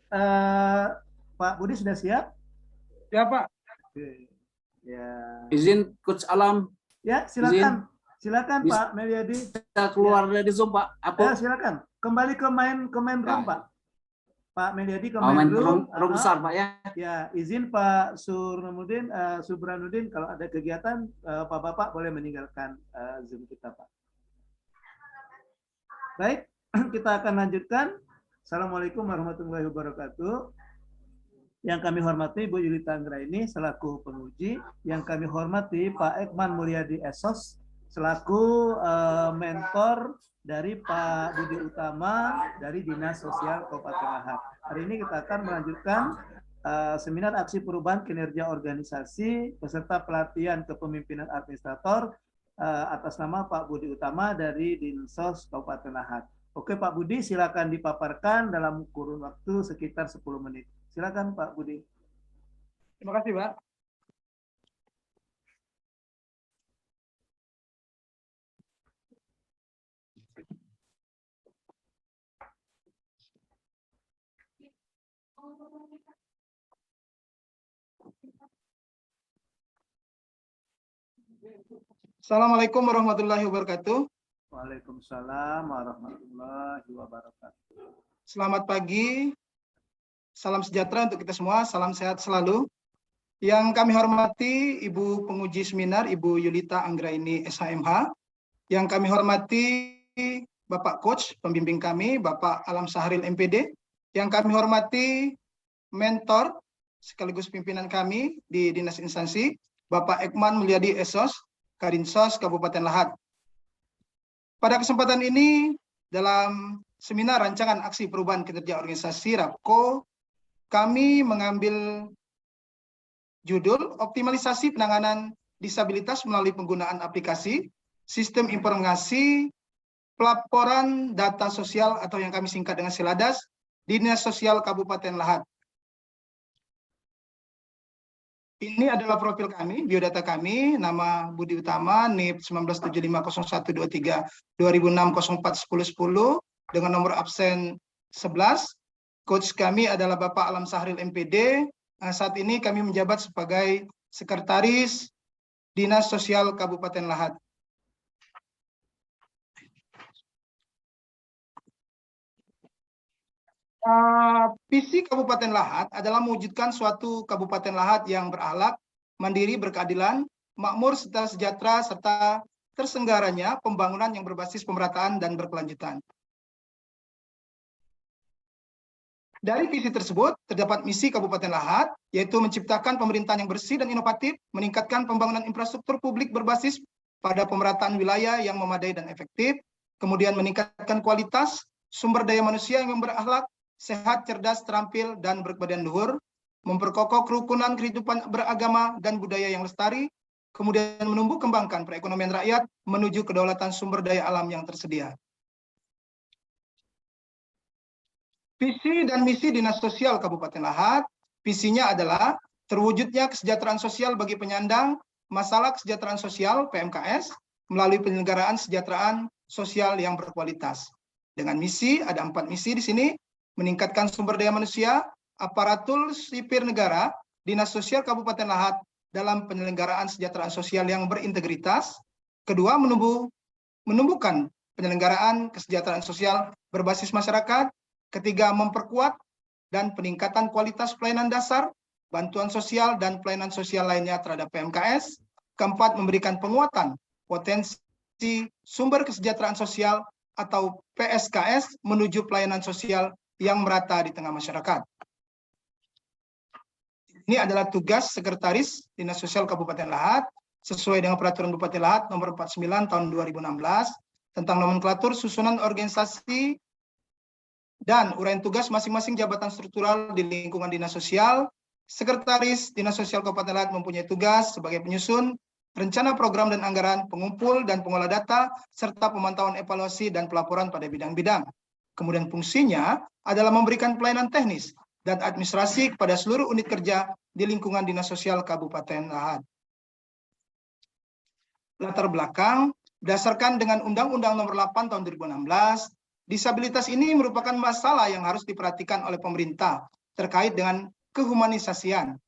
Pak Budi sudah siap? Ya Pak. Oke. Ya. Izin Coach Alam. Ya, silakan. Silakan Pak Meliadi. Kita keluar dari Zoom, Pak. Ya, silakan. Kembali ke main room, Pak. Pak Meliadi ke main room besar, Pak ya. Ya, izin Pak Subranudin kalau ada kegiatan Bapak boleh meninggalkan Zoom kita, Pak. Baik, kita akan lanjutkan. Assalamualaikum warahmatullahi wabarakatuh. Yang kami hormati Bu Yulita Anggraini selaku penguji, yang kami hormati Pak Ekman Mulyadi Esos selaku mentor dari Pak Budi Utama dari Dinas Sosial Kabupaten Lahat. Hari ini kita akan melanjutkan seminar aksi perubahan kinerja organisasi beserta pelatihan kepemimpinan administrator atas nama Pak Budi Utama dari Dinsos Kabupaten Lahat. Oke Pak Budi, silakan dipaparkan dalam kurun waktu sekitar 10 menit. Silakan Pak Budi. Terima kasih Pak. Assalamualaikum warahmatullahi wabarakatuh. Waalaikumsalam warahmatullahi wabarakatuh. Selamat pagi, salam sejahtera untuk kita semua, salam sehat selalu. Yang kami hormati Ibu penguji seminar, Ibu Yulita Anggraini SHMH. Yang kami hormati Bapak Coach, pembimbing kami, Bapak Alam Sahril MPD. Yang kami hormati mentor sekaligus pimpinan kami di Dinas Instansi, Bapak Ekman Mulyadi Esos, Kadinsos Kabupaten Lahat. Pada kesempatan ini, dalam seminar rancangan aksi perubahan kinerja organisasi RAPKO, kami mengambil judul optimalisasi penanganan disabilitas melalui penggunaan aplikasi, sistem informasi, pelaporan data sosial atau yang kami singkat dengan SILADAS, Dinas Sosial Kabupaten Lahat. Ini adalah profil kami, biodata kami, nama Budi Utama, NIP 19750123-2006-04-1010, dengan nomor absen 11. Coach kami adalah Bapak Alam Sahril MPD. Saat ini kami menjabat sebagai Sekretaris Dinas Sosial Kabupaten Lahat. Visi Kabupaten Lahat adalah mewujudkan suatu Kabupaten Lahat yang berakhlak, mandiri, berkeadilan, makmur, serta sejahtera, serta tersenggaranya pembangunan yang berbasis pemerataan dan berkelanjutan. Dari visi tersebut, terdapat misi Kabupaten Lahat, yaitu menciptakan pemerintahan yang bersih dan inovatif, meningkatkan pembangunan infrastruktur publik berbasis pada pemerataan wilayah yang memadai dan efektif, kemudian meningkatkan kualitas sumber daya manusia yang berakhlak, sehat, cerdas, terampil, dan berkebadan luhur, memperkokoh kerukunan kehidupan beragama dan budaya yang lestari, kemudian menumbuh kembangkan perekonomian rakyat menuju kedaulatan sumber daya alam yang tersedia. Visi dan misi Dinas Sosial Kabupaten Lahat, visinya adalah terwujudnya kesejahteraan sosial bagi penyandang masalah kesejahteraan sosial (PMKS) melalui penyelenggaraan kesejahteraan sosial yang berkualitas. Dengan misi, ada 4 misi di sini: meningkatkan sumber daya manusia, aparatur sipil negara, Dinas Sosial Kabupaten Lahat dalam penyelenggaraan kesejahteraan sosial yang berintegritas. Kedua, menumbuhkan penyelenggaraan kesejahteraan sosial berbasis masyarakat. Ketiga, memperkuat dan peningkatan kualitas pelayanan dasar, bantuan sosial, dan pelayanan sosial lainnya terhadap PMKS. Keempat, memberikan penguatan potensi sumber kesejahteraan sosial atau PSKS menuju pelayanan sosial yang merata di tengah masyarakat. Ini adalah tugas Sekretaris Dinas Sosial Kabupaten Lahat sesuai dengan Peraturan Bupati Lahat Nomor 49 Tahun 2016 tentang nomenklatur, susunan organisasi, dan uraian tugas masing-masing jabatan struktural di lingkungan dinas sosial. Sekretaris Dinas Sosial Kabupaten Lahat mempunyai tugas sebagai penyusun rencana program dan anggaran, pengumpul dan pengolah data, serta pemantauan evaluasi dan pelaporan pada bidang-bidang. Kemudian fungsinya adalah memberikan pelayanan teknis dan administrasi kepada seluruh unit kerja di lingkungan Dinas Sosial Kabupaten Lahat. Latar belakang, berdasarkan dengan Undang-Undang Nomor 8 Tahun 2016, disabilitas ini merupakan masalah yang harus diperhatikan oleh pemerintah terkait dengan kehumanisasian.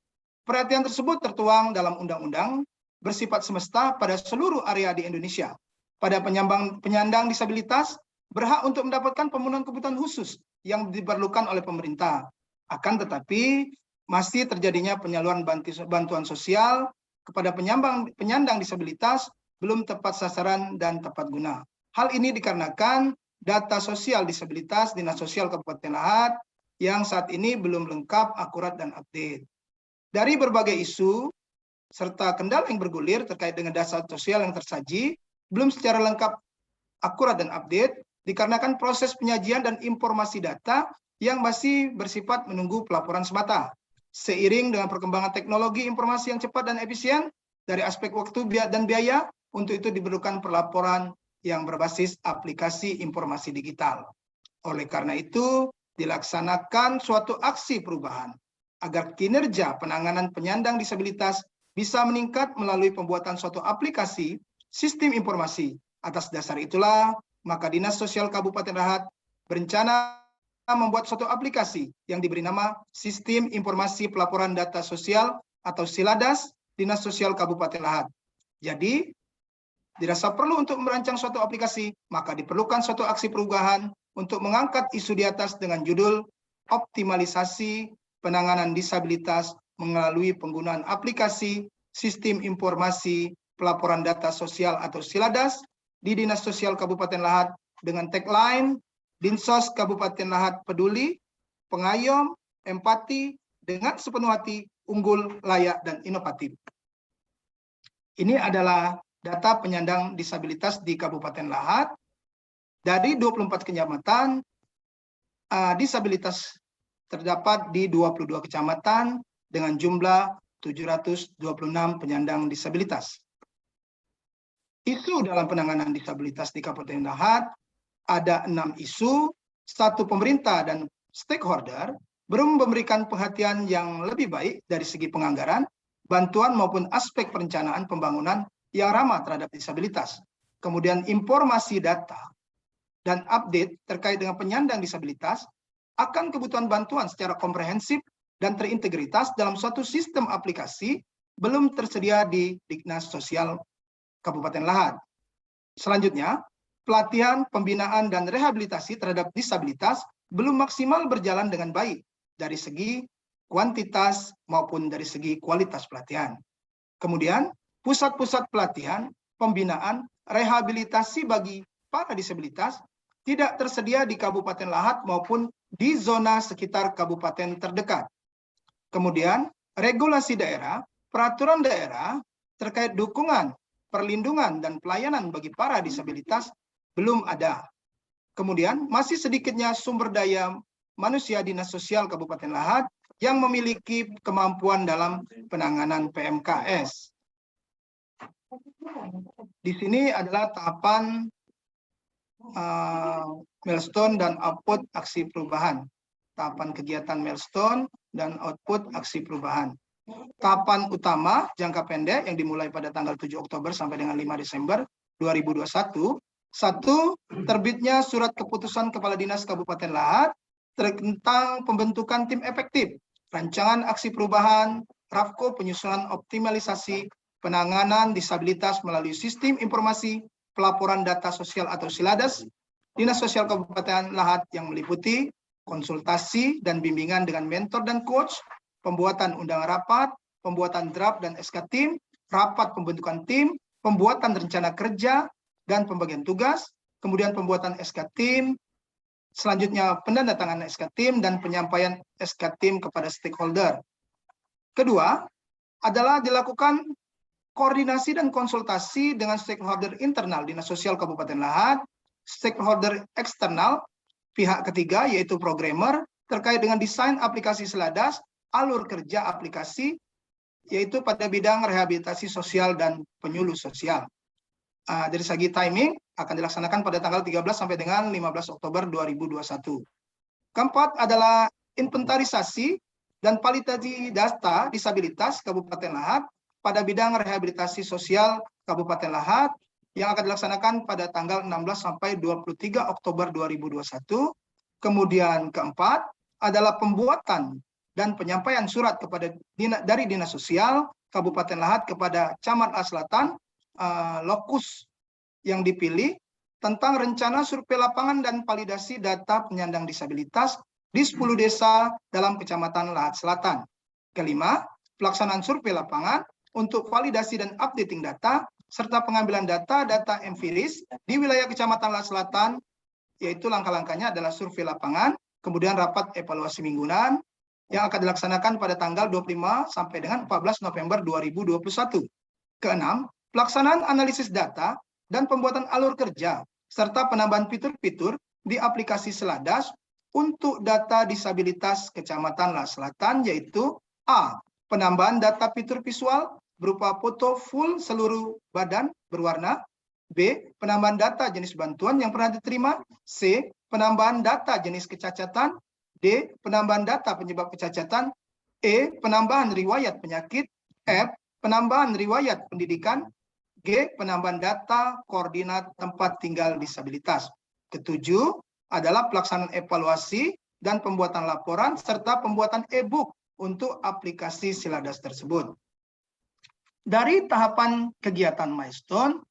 Perhatian tersebut tertuang dalam undang-undang bersifat semesta pada seluruh area di Indonesia. Pada penyandang disabilitas berhak untuk mendapatkan pemenuhan kebutuhan khusus yang diperlukan oleh pemerintah. Akan tetapi masih terjadinya penyaluran bantuan sosial kepada penyandang disabilitas belum tepat sasaran dan tepat guna. Hal ini dikarenakan data sosial disabilitas Dinas Sosial Kabupaten Lahat yang saat ini belum lengkap, akurat, dan update. Dari berbagai isu serta kendala yang bergulir terkait dengan data sosial yang tersaji belum secara lengkap, akurat, dan update dikarenakan proses penyajian dan informasi data yang masih bersifat menunggu pelaporan semata. Seiring dengan perkembangan teknologi informasi yang cepat dan efisien dari aspek waktu dan biaya, untuk itu diperlukan pelaporan yang berbasis aplikasi informasi digital. Oleh karena itu, dilaksanakan suatu aksi perubahan agar kinerja penanganan penyandang disabilitas bisa meningkat melalui pembuatan suatu aplikasi sistem informasi. Atas dasar itulah, maka Dinas Sosial Kabupaten Lahat berencana membuat suatu aplikasi yang diberi nama Sistem Informasi Pelaporan Data Sosial atau SILADAS Dinas Sosial Kabupaten Lahat. Jadi, dirasa perlu untuk merancang suatu aplikasi, maka diperlukan suatu aksi perubahan untuk mengangkat isu di atas dengan judul optimalisasi penanganan disabilitas melalui penggunaan aplikasi Sistem Informasi Pelaporan Data Sosial atau SILADAS di Dinas Sosial Kabupaten Lahat dengan tagline Dinsos Kabupaten Lahat peduli, pengayom, empati, dengan sepenuh hati, unggul, layak, dan inovatif. Ini adalah data penyandang disabilitas di Kabupaten Lahat. Dari 24 kecamatan, disabilitas terdapat di 22 kecamatan dengan jumlah 726 penyandang disabilitas. Isu dalam penanganan disabilitas di Kabupaten Lahat ada 6 isu. 1, pemerintah dan stakeholder belum memberikan perhatian yang lebih baik dari segi penganggaran, bantuan maupun aspek perencanaan pembangunan yang ramah terhadap disabilitas. Kemudian informasi data dan update terkait dengan penyandang disabilitas akan kebutuhan bantuan secara komprehensif dan terintegritas dalam suatu sistem aplikasi belum tersedia di Dinas Sosial Kabupaten Lahat. Selanjutnya, pelatihan, pembinaan, dan rehabilitasi terhadap disabilitas belum maksimal berjalan dengan baik dari segi kuantitas maupun dari segi kualitas pelatihan. Kemudian, pusat-pusat pelatihan, pembinaan, rehabilitasi bagi para disabilitas tidak tersedia di Kabupaten Lahat maupun di zona sekitar kabupaten terdekat. Kemudian, regulasi daerah, peraturan daerah terkait dukungan, perlindungan, dan pelayanan bagi para disabilitas belum ada. Kemudian, masih sedikitnya sumber daya manusia Dinas Sosial Kabupaten Lahat yang memiliki kemampuan dalam penanganan PMKS. Di sini adalah tahapan milestone dan output aksi perubahan. Tahapan kegiatan milestone dan output aksi perubahan. Tahapan utama jangka pendek yang dimulai pada tanggal 7 Oktober sampai dengan 5 Desember 2021. 1. Terbitnya surat keputusan Kepala Dinas Kabupaten Lahat tentang pembentukan tim efektif, rancangan aksi perubahan, RAFKO penyusunan optimalisasi penanganan disabilitas melalui sistem informasi pelaporan data sosial atau SILADAS, Dinas Sosial Kabupaten Lahat yang meliputi konsultasi dan bimbingan dengan mentor dan coach, pembuatan undangan rapat, pembuatan draft dan SK tim, rapat pembentukan tim, pembuatan rencana kerja, dan pembagian tugas, kemudian pembuatan SK tim, selanjutnya penandatanganan SK tim, dan penyampaian SK tim kepada stakeholder. Kedua, adalah dilakukan koordinasi dan konsultasi dengan stakeholder internal Dinas Sosial Kabupaten Lahat, stakeholder eksternal, pihak ketiga yaitu programmer, terkait dengan desain aplikasi SILADAS, alur kerja aplikasi, yaitu pada bidang rehabilitasi sosial dan penyuluh sosial. Dari segi timing, akan dilaksanakan pada tanggal 13 sampai dengan 15 Oktober 2021. Keempat adalah inventarisasi dan validasi data disabilitas Kabupaten Lahat pada bidang rehabilitasi sosial Kabupaten Lahat yang akan dilaksanakan pada tanggal 16 sampai 23 Oktober 2021. Kemudian keempat adalah pembuatan dan penyampaian surat kepada dari Dinas Sosial Kabupaten Lahat kepada Camat Lahat Selatan, lokus yang dipilih tentang rencana survei lapangan dan validasi data penyandang disabilitas di 10 desa dalam Kecamatan Lahat Selatan. Kelima, pelaksanaan survei lapangan untuk validasi dan updating data serta pengambilan data empiris di wilayah Kecamatan Lahat Selatan, yaitu langkah-langkahnya adalah survei lapangan, kemudian rapat evaluasi mingguan yang akan dilaksanakan pada tanggal 25 sampai dengan 14 November 2021. Keenam, pelaksanaan analisis data dan pembuatan alur kerja serta penambahan fitur-fitur di aplikasi SILADAS untuk data disabilitas Kecamatan Lahat Selatan, yaitu A. Penambahan data fitur visual berupa foto full seluruh badan berwarna, B. Penambahan data jenis bantuan yang pernah diterima, C. Penambahan data jenis kecacatan, D. Penambahan data penyebab kecacatan, E. Penambahan riwayat penyakit, F. Penambahan riwayat pendidikan, G. Penambahan data koordinat tempat tinggal disabilitas. Ketujuh adalah pelaksanaan evaluasi dan pembuatan laporan serta pembuatan e-book untuk aplikasi SILADAS tersebut. Dari tahapan kegiatan milestone,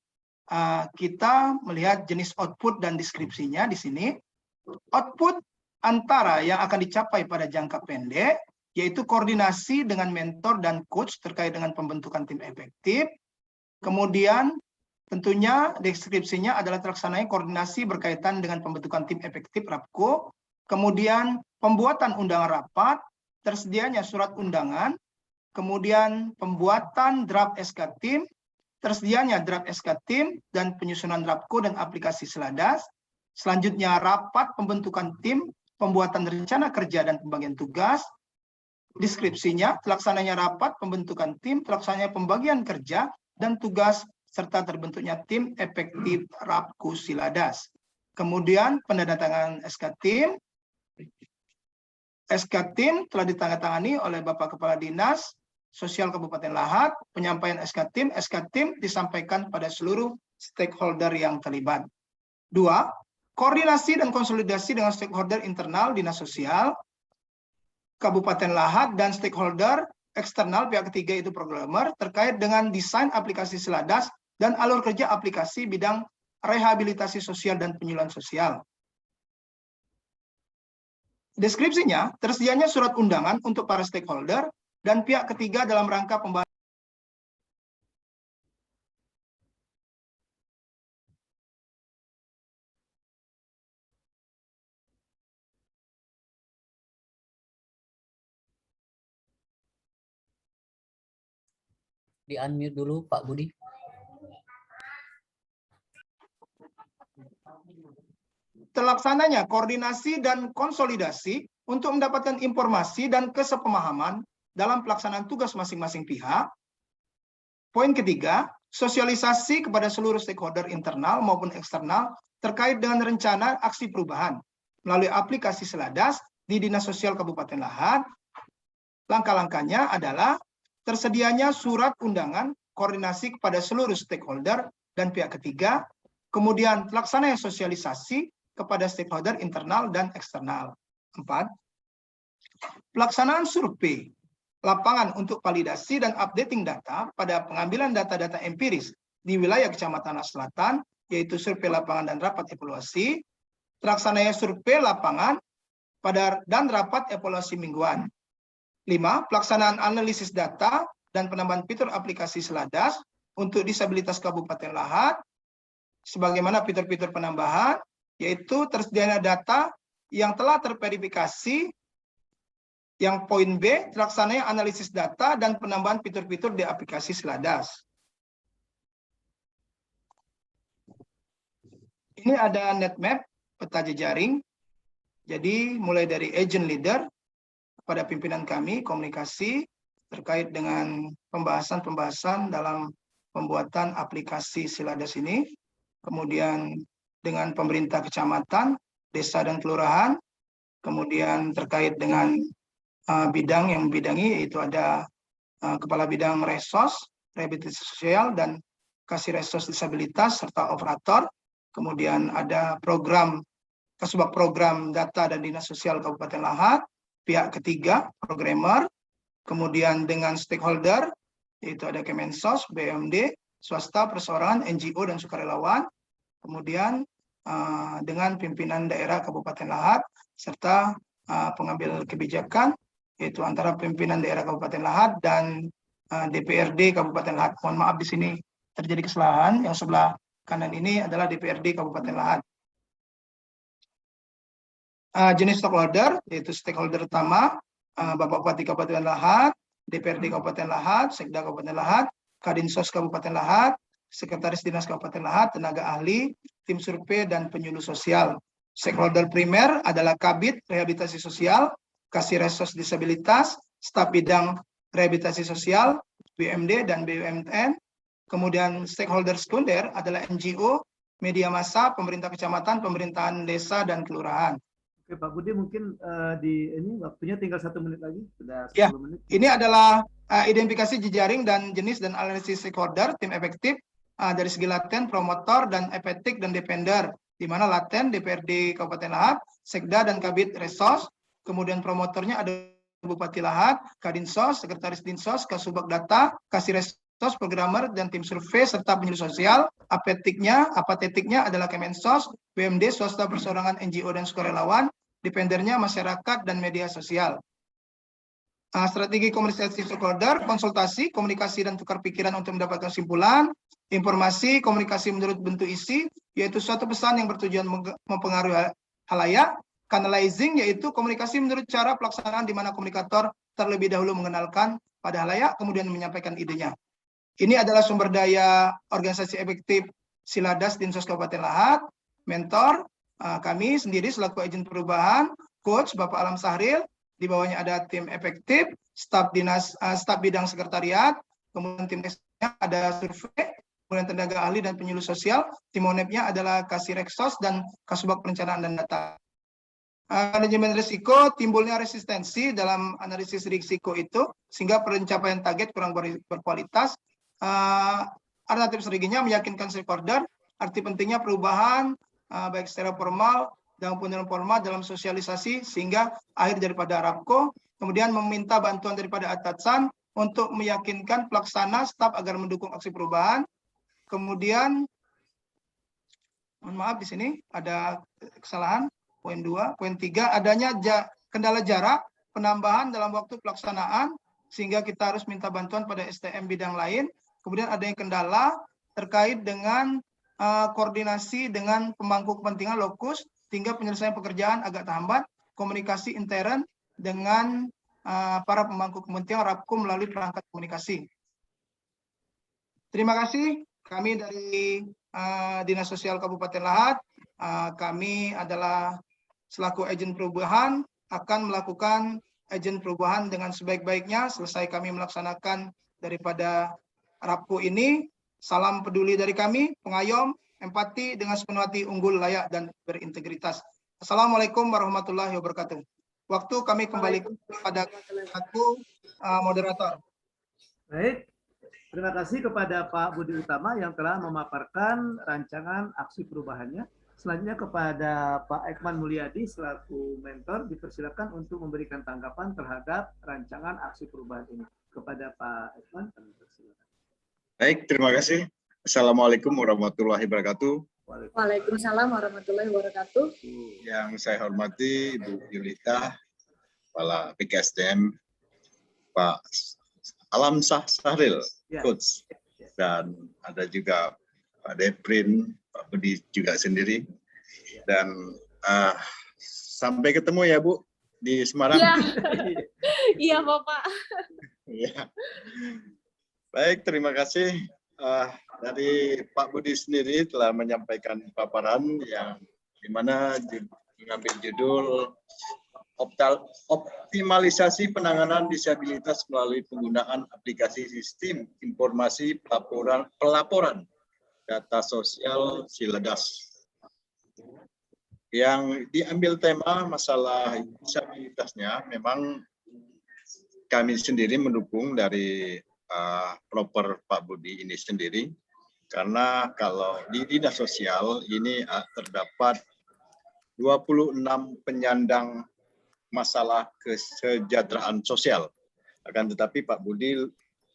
kita melihat jenis output dan deskripsinya di sini. Output antara yang akan dicapai pada jangka pendek, yaitu koordinasi dengan mentor dan coach terkait dengan pembentukan tim efektif. Kemudian tentunya deskripsinya adalah terlaksananya koordinasi berkaitan dengan pembentukan tim efektif RAFKO, kemudian pembuatan undangan rapat, tersedianya surat undangan, kemudian pembuatan draft SK tim, tersedianya draft SK tim dan penyusunan RAFKO dan aplikasi SILADAS, selanjutnya rapat pembentukan tim, pembuatan rencana kerja dan pembagian tugas, deskripsinya, terlaksananya rapat pembentukan tim, terlaksananya pembagian kerja dan tugas, serta terbentuknya tim efektif RAFKO SILADAS. Kemudian penandatanganan SK tim. SK tim telah ditandatangani oleh Bapak Kepala Dinas Sosial Kabupaten Lahat. Penyampaian SK tim disampaikan pada seluruh stakeholder yang terlibat. 2. Koordinasi dan konsolidasi dengan stakeholder internal Dinas Sosial Kabupaten Lahat dan stakeholder eksternal pihak ketiga itu programmer terkait dengan desain aplikasi SILADAS dan alur kerja aplikasi bidang rehabilitasi sosial dan penyuluhan sosial. Deskripsinya, tersedianya surat undangan untuk para stakeholder dan pihak ketiga dalam rangka pembahasan Di-unmute dulu Pak Budi. terlaksananya koordinasi dan konsolidasi untuk mendapatkan informasi dan kesepemahaman dalam pelaksanaan tugas masing-masing pihak. Poin ketiga, sosialisasi kepada seluruh stakeholder internal maupun eksternal terkait dengan rencana aksi perubahan melalui aplikasi Seladas di Dinas Sosial Kabupaten Lahat. Langkah-langkahnya adalah tersedianya surat undangan koordinasi kepada seluruh stakeholder dan pihak ketiga, kemudian pelaksanaan sosialisasi kepada stakeholder internal dan eksternal. 4. Pelaksanaan survei lapangan untuk validasi dan updating data pada pengambilan data-data empiris di wilayah Kecamatan Lahat Selatan, yaitu survei lapangan dan rapat evaluasi. Terlaksananya survei lapangan dan rapat evaluasi mingguan. 5. Pelaksanaan analisis data dan penambahan fitur aplikasi Seladas untuk disabilitas Kabupaten Lahat. Sebagaimana fitur-fitur penambahan, yaitu tersedianya data yang telah terverifikasi. Yang poin B, terlaksananya analisis data dan penambahan fitur-fitur di aplikasi Seladas. Ini ada net map, peta jejaring. Jadi mulai dari agent leader kepada pimpinan kami, komunikasi terkait dengan pembahasan-pembahasan dalam pembuatan aplikasi Seladas ini. Kemudian dengan pemerintah kecamatan, desa dan kelurahan. Kemudian terkait dengan bidang yang membidangi, yaitu ada Kepala Bidang Resos, Rehabilitasi Sosial, dan Kasih Resos Disabilitas, serta operator. Kemudian ada program, Kasubag Program Data dan Dinas Sosial Kabupaten Lahat, pihak ketiga, programmer, kemudian dengan stakeholder, yaitu ada Kemensos, BUMD, swasta, perseorangan, NGO, dan sukarelawan, kemudian dengan pimpinan daerah Kabupaten Lahat, serta pengambil kebijakan, yaitu antara pimpinan daerah Kabupaten Lahat dan DPRD Kabupaten Lahat. Mohon maaf di sini terjadi kesalahan, yang sebelah kanan ini adalah DPRD Kabupaten Lahat. Jenis stakeholder, yaitu stakeholder utama, Bapak Bupati Kabupaten Lahat, DPRD Kabupaten Lahat, Sekda Kabupaten Lahat, Kadinsos Kabupaten Lahat, Sekretaris Dinas Kabupaten Lahat, tenaga ahli, tim survei, dan penyuluh sosial. Stakeholder primer adalah Kabid Rehabilitasi Sosial, Kasih Resos Disabilitas, staf bidang rehabilitasi sosial, BUMD dan BUMN. Kemudian stakeholder sekunder adalah NGO, media massa, pemerintah kecamatan, pemerintahan desa, dan kelurahan. Oke Pak Budi, mungkin ini waktunya tinggal 1 menit lagi, sudah 10 ya, menit. Ini adalah identifikasi jejaring dan jenis dan analisis stakeholder, tim efektif dari segi laten, promotor, dan efektif dan depender, di mana laten DPRD Kabupaten Lahat, Sekda, dan Kabid Resos. Kemudian promotornya ada Bupati Lahat, Kadinsos, Sekretaris Dinsos, Kasubag Data, Kasih Resos, programmer, dan tim survei, serta penyuluh sosial. Apatetiknya adalah Kemensos, BUMD, swasta, perseorangan, NGO, dan sukarelawan. Dependernya masyarakat dan media sosial. Strategi komunikasi stakeholder, konsultasi, komunikasi, dan tukar pikiran untuk mendapatkan kesimpulan. Informasi, komunikasi menurut bentuk isi, yaitu suatu pesan yang bertujuan mempengaruhi halayak. Canalizing, yaitu komunikasi menurut cara pelaksanaan di mana komunikator terlebih dahulu mengenalkan pada halayak, kemudian menyampaikan idenya. Ini adalah sumber daya organisasi efektif Seladas Dinsos Kabupaten Lahat. Mentor, kami sendiri selaku agen perubahan, coach Bapak Alam Sahril, di bawahnya ada tim efektif, staf bidang sekretariat, kemudian tim teknisnya ada survei, kemudian tenaga ahli dan penyuluh sosial. Tim ONEP-nya adalah Kasih Reksos dan Kasubag Perencanaan dan Data. Manajemen risiko, timbulnya resistensi dalam analisis risiko itu, sehingga pencapaian target kurang berkualitas. Alternatif strateginya meyakinkan stakeholder, arti pentingnya perubahan, baik secara formal maupun non formal dalam sosialisasi, sehingga akhir daripada RAPCO, kemudian meminta bantuan daripada atasan untuk meyakinkan pelaksana staf agar mendukung aksi perubahan. Kemudian, mohon maaf di sini ada kesalahan. Poin 2, poin 3, adanya kendala jarak, penambahan dalam waktu pelaksanaan, sehingga kita harus minta bantuan pada STM bidang lain. Kemudian ada yang kendala terkait dengan koordinasi dengan pemangku kepentingan lokus, sehingga penyelesaian pekerjaan agak terhambat, komunikasi intern dengan para pemangku kepentingan RAPKO melalui perangkat komunikasi. Terima kasih. Kami dari Dinas Sosial Kabupaten Lahat, kami adalah selaku agen perubahan akan melakukan agen perubahan dengan sebaik-baiknya selesai kami melaksanakan daripada RAPKO ini. Salam peduli dari kami, pengayom, empati dengan sepenuh hati, unggul, layak, dan berintegritas. Assalamualaikum warahmatullahi wabarakatuh. Waktu kami kembali kepada aku, moderator. Baik, terima kasih kepada Pak Budi Utama yang telah memaparkan rancangan aksi perubahannya. Selanjutnya kepada Pak Ekman Mulyadi selaku mentor dipersilakan untuk memberikan tanggapan terhadap rancangan aksi perubahan ini. Kepada Pak Ekman, kami persilakan. Baik, terima kasih. Assalamualaikum warahmatullahi wabarakatuh. Waalaikumsalam warahmatullahi wabarakatuh. Yang saya hormati Ibu Yulita, Kepala PKSDM, Pak Alamsyah Sahril, Coach, dan ada juga Pak Deprin, Pak Budi juga sendiri, dan sampai ketemu ya Bu di Semarang. Iya Bapak. Ya. Baik, terima kasih. Dari Pak Budi sendiri telah menyampaikan paparan yang dimana mengambil judul optimalisasi penanganan disabilitas melalui penggunaan aplikasi sistem informasi pelaporan data sosial Siladas. Yang diambil tema masalah disabilitasnya memang kami sendiri mendukung dari proper Pak Budi ini sendiri, karena kalau di dinas sosial ini terdapat 26 penyandang masalah kesejahteraan sosial. Akan tetapi Pak Budi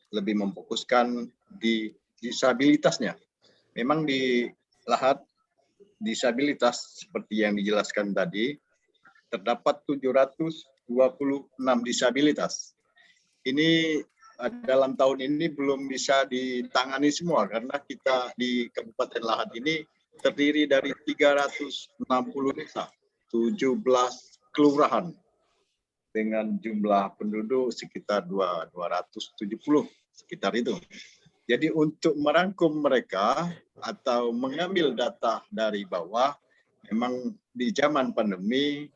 lebih memfokuskan di disabilitasnya. Memang di Lahat disabilitas seperti yang dijelaskan tadi terdapat 726 disabilitas. Ini dalam tahun ini belum bisa ditangani semua karena kita di Kabupaten Lahat ini terdiri dari 360 desa, 17 kelurahan dengan jumlah penduduk sekitar 270 sekitar itu. Jadi untuk merangkum mereka atau mengambil data dari bawah, memang di zaman pandemi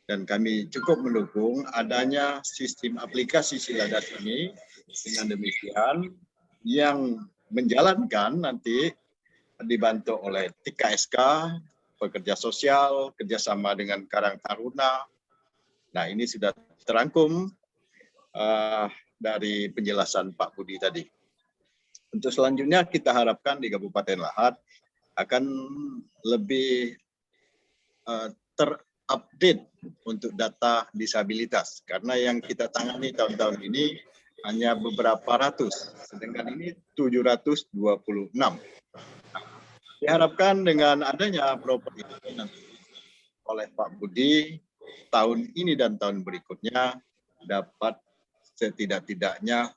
dan kami cukup mendukung adanya sistem aplikasi Siladas ini. Dengan demikian, yang menjalankan nanti dibantu oleh TKSK, pekerja sosial, kerjasama dengan Karang Taruna. Nah, ini sudah terangkum dari penjelasan Pak Budi tadi. Untuk selanjutnya kita harapkan di Kabupaten Lahat akan lebih terupdate untuk data disabilitas, karena yang kita tangani tahun-tahun ini hanya beberapa ratus, sedangkan ini 726. Diharapkan dengan adanya properti oleh Pak Budi tahun ini dan tahun berikutnya dapat setidak-tidaknya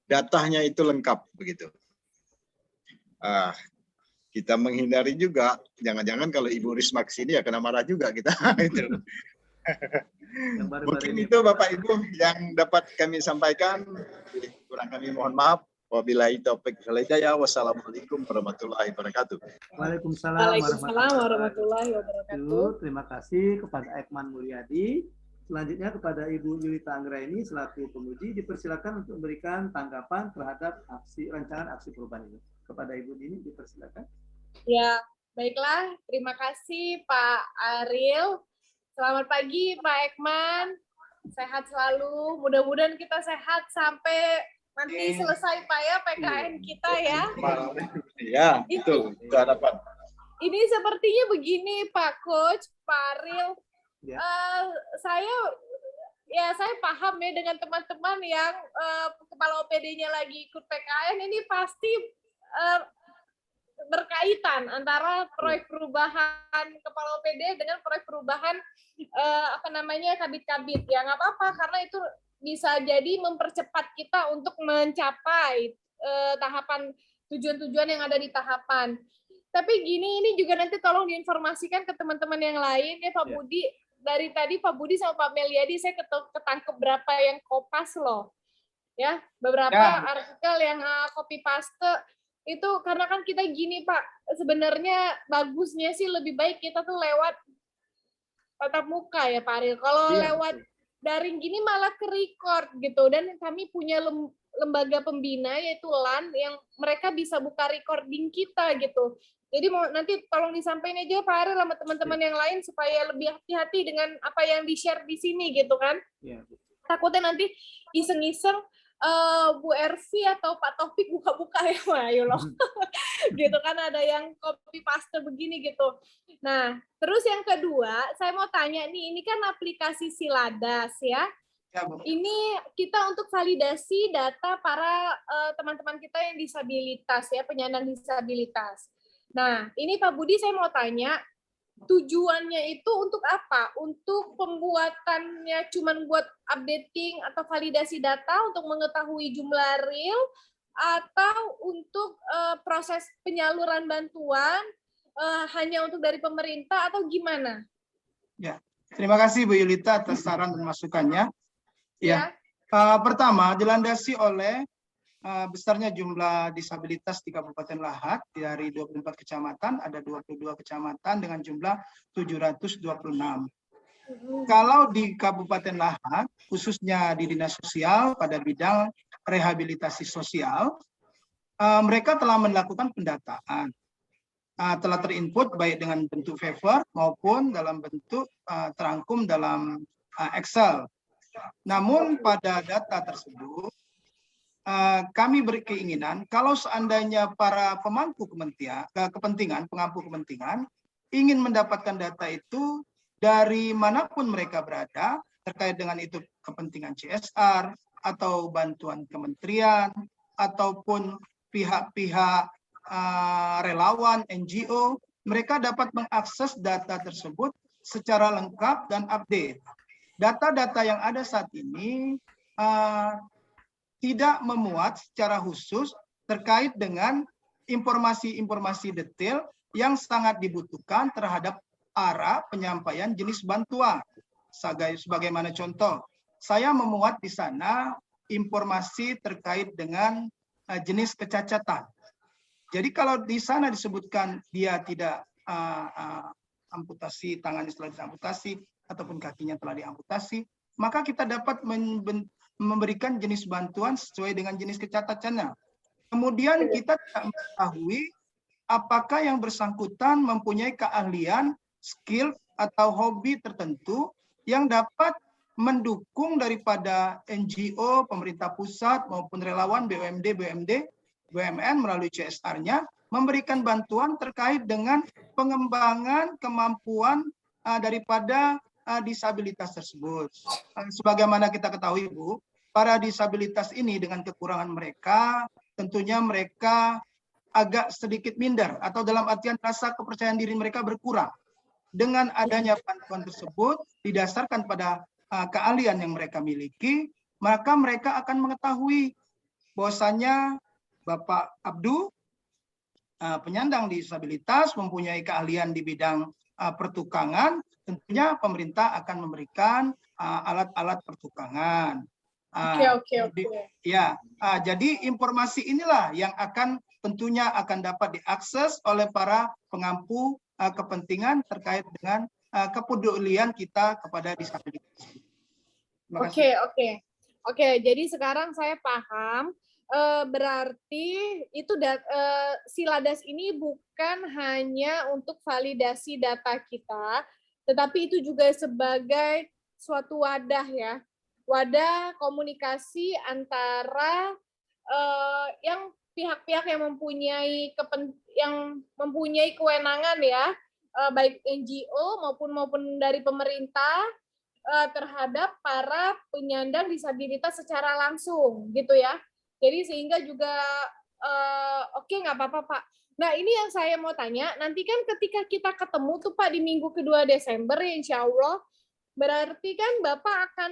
datanya itu lengkap begitu. Kita menghindari juga, jangan-jangan kalau Ibu Risma kesini ya kena marah juga kita. Itu. Mungkin itu Bapak Ibu yang dapat kami sampaikan. Kurang kami mohon maaf. Wabillahi taufiq wal hidayah. Wassalamualaikum warahmatullahi wabarakatuh. Waalaikumsalam warahmatullahi wabarakatuh. Terima kasih kepada Ekman Mulyadi. Selanjutnya kepada Ibu Yulita Anggraini selaku penguji dipersilakan untuk memberikan tanggapan terhadap rancangan aksi perubahan ini. Kepada Ibu Dini dipersilakan. Ya, baiklah. Terima kasih Pak Ariel. Selamat pagi Pak Ekman. Sehat selalu. Mudah-mudahan kita sehat sampai nanti selesai Pak ya PKN kita ya. Ya, itu harapan. Ini sepertinya begini Pak Coach, Pak Ariel. Ya. Saya paham ya dengan teman-teman yang kepala OPD-nya lagi ikut PKN, ini pasti berkaitan antara proyek perubahan kepala OPD dengan proyek perubahan kabit-kabit. Ya nggak apa-apa karena itu bisa jadi mempercepat kita untuk mencapai tahapan tujuan-tujuan yang ada di tahapan. Tapi ini juga nanti tolong diinformasikan ke teman-teman yang lain ya Pak Budi. Dari tadi Pak Budi sama Pak Meliadi saya ketangkep berapa yang kopas loh. Ya, beberapa artikel yang copy paste itu karena kan kita gini Pak, sebenarnya bagusnya sih lebih baik kita tuh lewat tatap muka ya Pak Ariel. Kalau lewat daring gini malah ke-record gitu, dan kami punya lembaga pembina yaitu LAN yang mereka bisa buka recording kita gitu. Jadi nanti tolong disampaikan aja Pak Ariel sama teman-teman yang lain supaya lebih hati-hati dengan apa yang di-share di sini gitu kan. Takutnya nanti iseng-iseng Bu Ervi atau Pak Taufik buka-buka ya Pak ayo loh. Gitu kan ada yang copy paste begini gitu. Nah, terus yang kedua, saya mau tanya nih, ini kan aplikasi Siladas ya. Ini kita untuk validasi data para teman-teman kita yang disabilitas ya, penyandang disabilitas. Nah, ini Pak Budi saya mau tanya, tujuannya itu untuk apa? Untuk pembuatannya cuman buat updating atau validasi data untuk mengetahui jumlah real, atau untuk proses penyaluran bantuan hanya untuk dari pemerintah atau gimana? Ya, terima kasih Bu Yulita atas saran dan masukannya. Ya, pertama dilandasi oleh besarnya jumlah disabilitas di Kabupaten Lahat dari 24 kecamatan, ada 22 kecamatan dengan jumlah 726. Kalau di Kabupaten Lahat, khususnya di Dinas Sosial pada bidang rehabilitasi sosial, mereka telah melakukan pendataan. Telah terinput baik dengan bentuk favor maupun dalam bentuk terangkum dalam Excel. Namun pada data tersebut, kami berkeinginan kalau seandainya para pemangku kepentingan, pengampu kepentingan, ingin mendapatkan data itu dari manapun mereka berada, terkait dengan itu kepentingan CSR, atau bantuan kementerian, ataupun pihak-pihak relawan, NGO, mereka dapat mengakses data tersebut secara lengkap dan update. Data-data yang ada saat ini tidak memuat secara khusus terkait dengan informasi-informasi detail yang sangat dibutuhkan terhadap arah penyampaian jenis bantuan. Sebagaimana contoh, saya memuat di sana informasi terkait dengan jenis kecacatan. Jadi kalau di sana disebutkan dia tidak amputasi, tangannya telah diamputasi, ataupun kakinya telah diamputasi, maka kita dapat memberikan jenis bantuan sesuai dengan jenis kecacatannya. Kemudian kita tidak mengetahui apakah yang bersangkutan mempunyai keahlian, skill, atau hobi tertentu yang dapat mendukung daripada NGO, pemerintah pusat, maupun relawan BUMD, BUMN melalui CSR-nya, memberikan bantuan terkait dengan pengembangan kemampuan daripada disabilitas tersebut. Sebagaimana kita ketahui, Bu, para disabilitas ini dengan kekurangan mereka, tentunya mereka agak sedikit minder, atau dalam artian rasa kepercayaan diri mereka berkurang. Dengan adanya bantuan tersebut, didasarkan pada keahlian yang mereka miliki, maka mereka akan mengetahui bahwasanya Bapak Abdu, penyandang disabilitas, mempunyai keahlian di bidang pertukangan, tentunya pemerintah akan memberikan alat-alat pertukangan. Ya, jadi informasi inilah yang tentunya akan dapat diakses oleh para pengampu kepentingan terkait dengan kepedulian kita kepada disabilitas. Oke. Jadi sekarang saya paham. Berarti itu Siladas ini bukan hanya untuk validasi data kita, tetapi itu juga sebagai suatu wadah ya, wadah komunikasi antara yang pihak-pihak yang mempunyai kewenangan ya, baik NGO maupun dari pemerintah terhadap para penyandang disabilitas secara langsung gitu ya. Jadi sehingga juga nggak apa-apa Pak. Nah, ini yang saya mau tanya, nanti kan ketika kita ketemu tuh Pak di minggu kedua Desember, ya insya Allah, berarti kan Bapak akan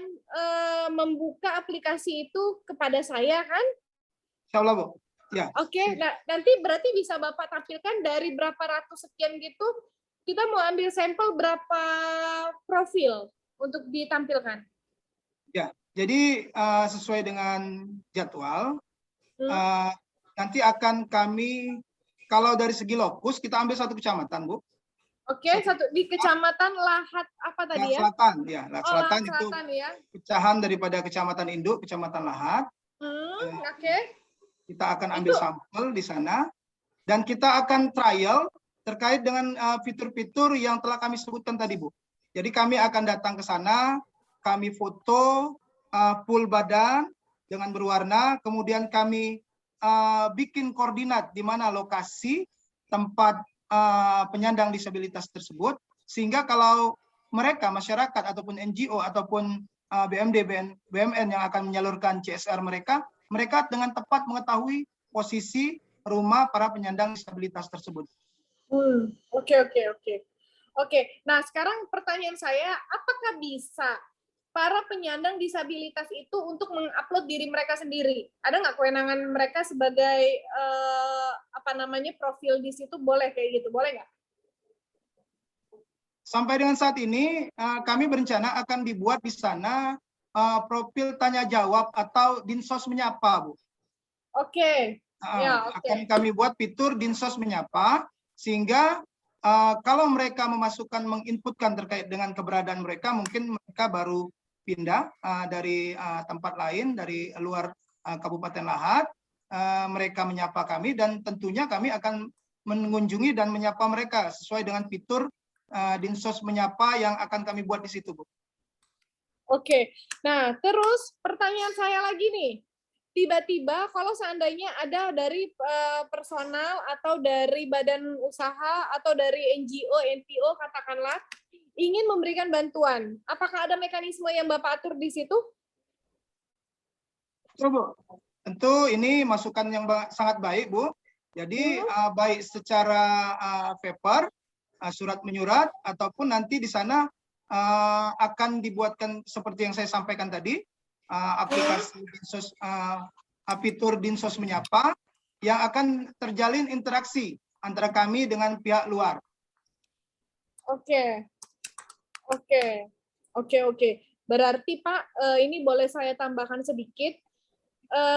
membuka aplikasi itu kepada saya kan? Insya Allah, Bu. Ya. Oke, nah, nanti berarti bisa Bapak tampilkan dari berapa ratus sekian gitu, kita mau ambil sampel berapa profil untuk ditampilkan? Ya, jadi sesuai dengan jadwal, nanti akan kami, kalau dari segi lokus, kita ambil satu kecamatan, Bu. Oke, satu di kecamatan Lahat apa tadi ya? Selatan, ya. Lahat Selatan, Lahat itu Selatan, ya. pecahan daripada kecamatan induk, kecamatan Lahat. Oke. Kita akan ambil sampel di sana, dan kita akan trial terkait dengan fitur-fitur yang telah kami sebutkan tadi, Bu. Jadi kami akan datang ke sana, kami foto full badan dengan berwarna, kemudian kami bikin koordinat di mana lokasi tempat penyandang disabilitas tersebut, sehingga kalau mereka, masyarakat ataupun NGO ataupun BMD, BMN yang akan menyalurkan CSR mereka dengan tepat mengetahui posisi rumah para penyandang disabilitas tersebut. Oke. Nah, sekarang pertanyaan saya, apakah bisa para penyandang disabilitas itu untuk mengupload diri mereka sendiri? Ada nggak kewenangan mereka sebagai profil di situ, boleh kayak gitu, boleh nggak? Sampai dengan saat ini kami berencana akan dibuat di sana profil tanya jawab atau Dinsos Menyapa, Bu. Oke. Akan kami buat fitur Dinsos Menyapa, sehingga kalau mereka menginputkan terkait dengan keberadaan mereka, mungkin mereka baru pindah dari tempat lain, dari luar Kabupaten Lahat, mereka menyapa kami, dan tentunya kami akan mengunjungi dan menyapa mereka sesuai dengan fitur Dinsos Menyapa yang akan kami buat di situ, Bu. Oke, nah terus pertanyaan saya lagi nih, tiba-tiba kalau seandainya ada dari personal atau dari badan usaha atau dari NGO, NPO katakanlah, ingin memberikan bantuan, apakah ada mekanisme yang Bapak atur di situ? Bu, tentu ini masukan yang sangat baik, Bu. Jadi baik secara paper, surat menyurat, ataupun nanti di sana akan dibuatkan seperti yang saya sampaikan tadi, aplikasi Dinsos, fitur Dinsos Menyapa yang akan terjalin interaksi antara kami dengan pihak luar. Oke. Berarti Pak, ini boleh saya tambahkan sedikit.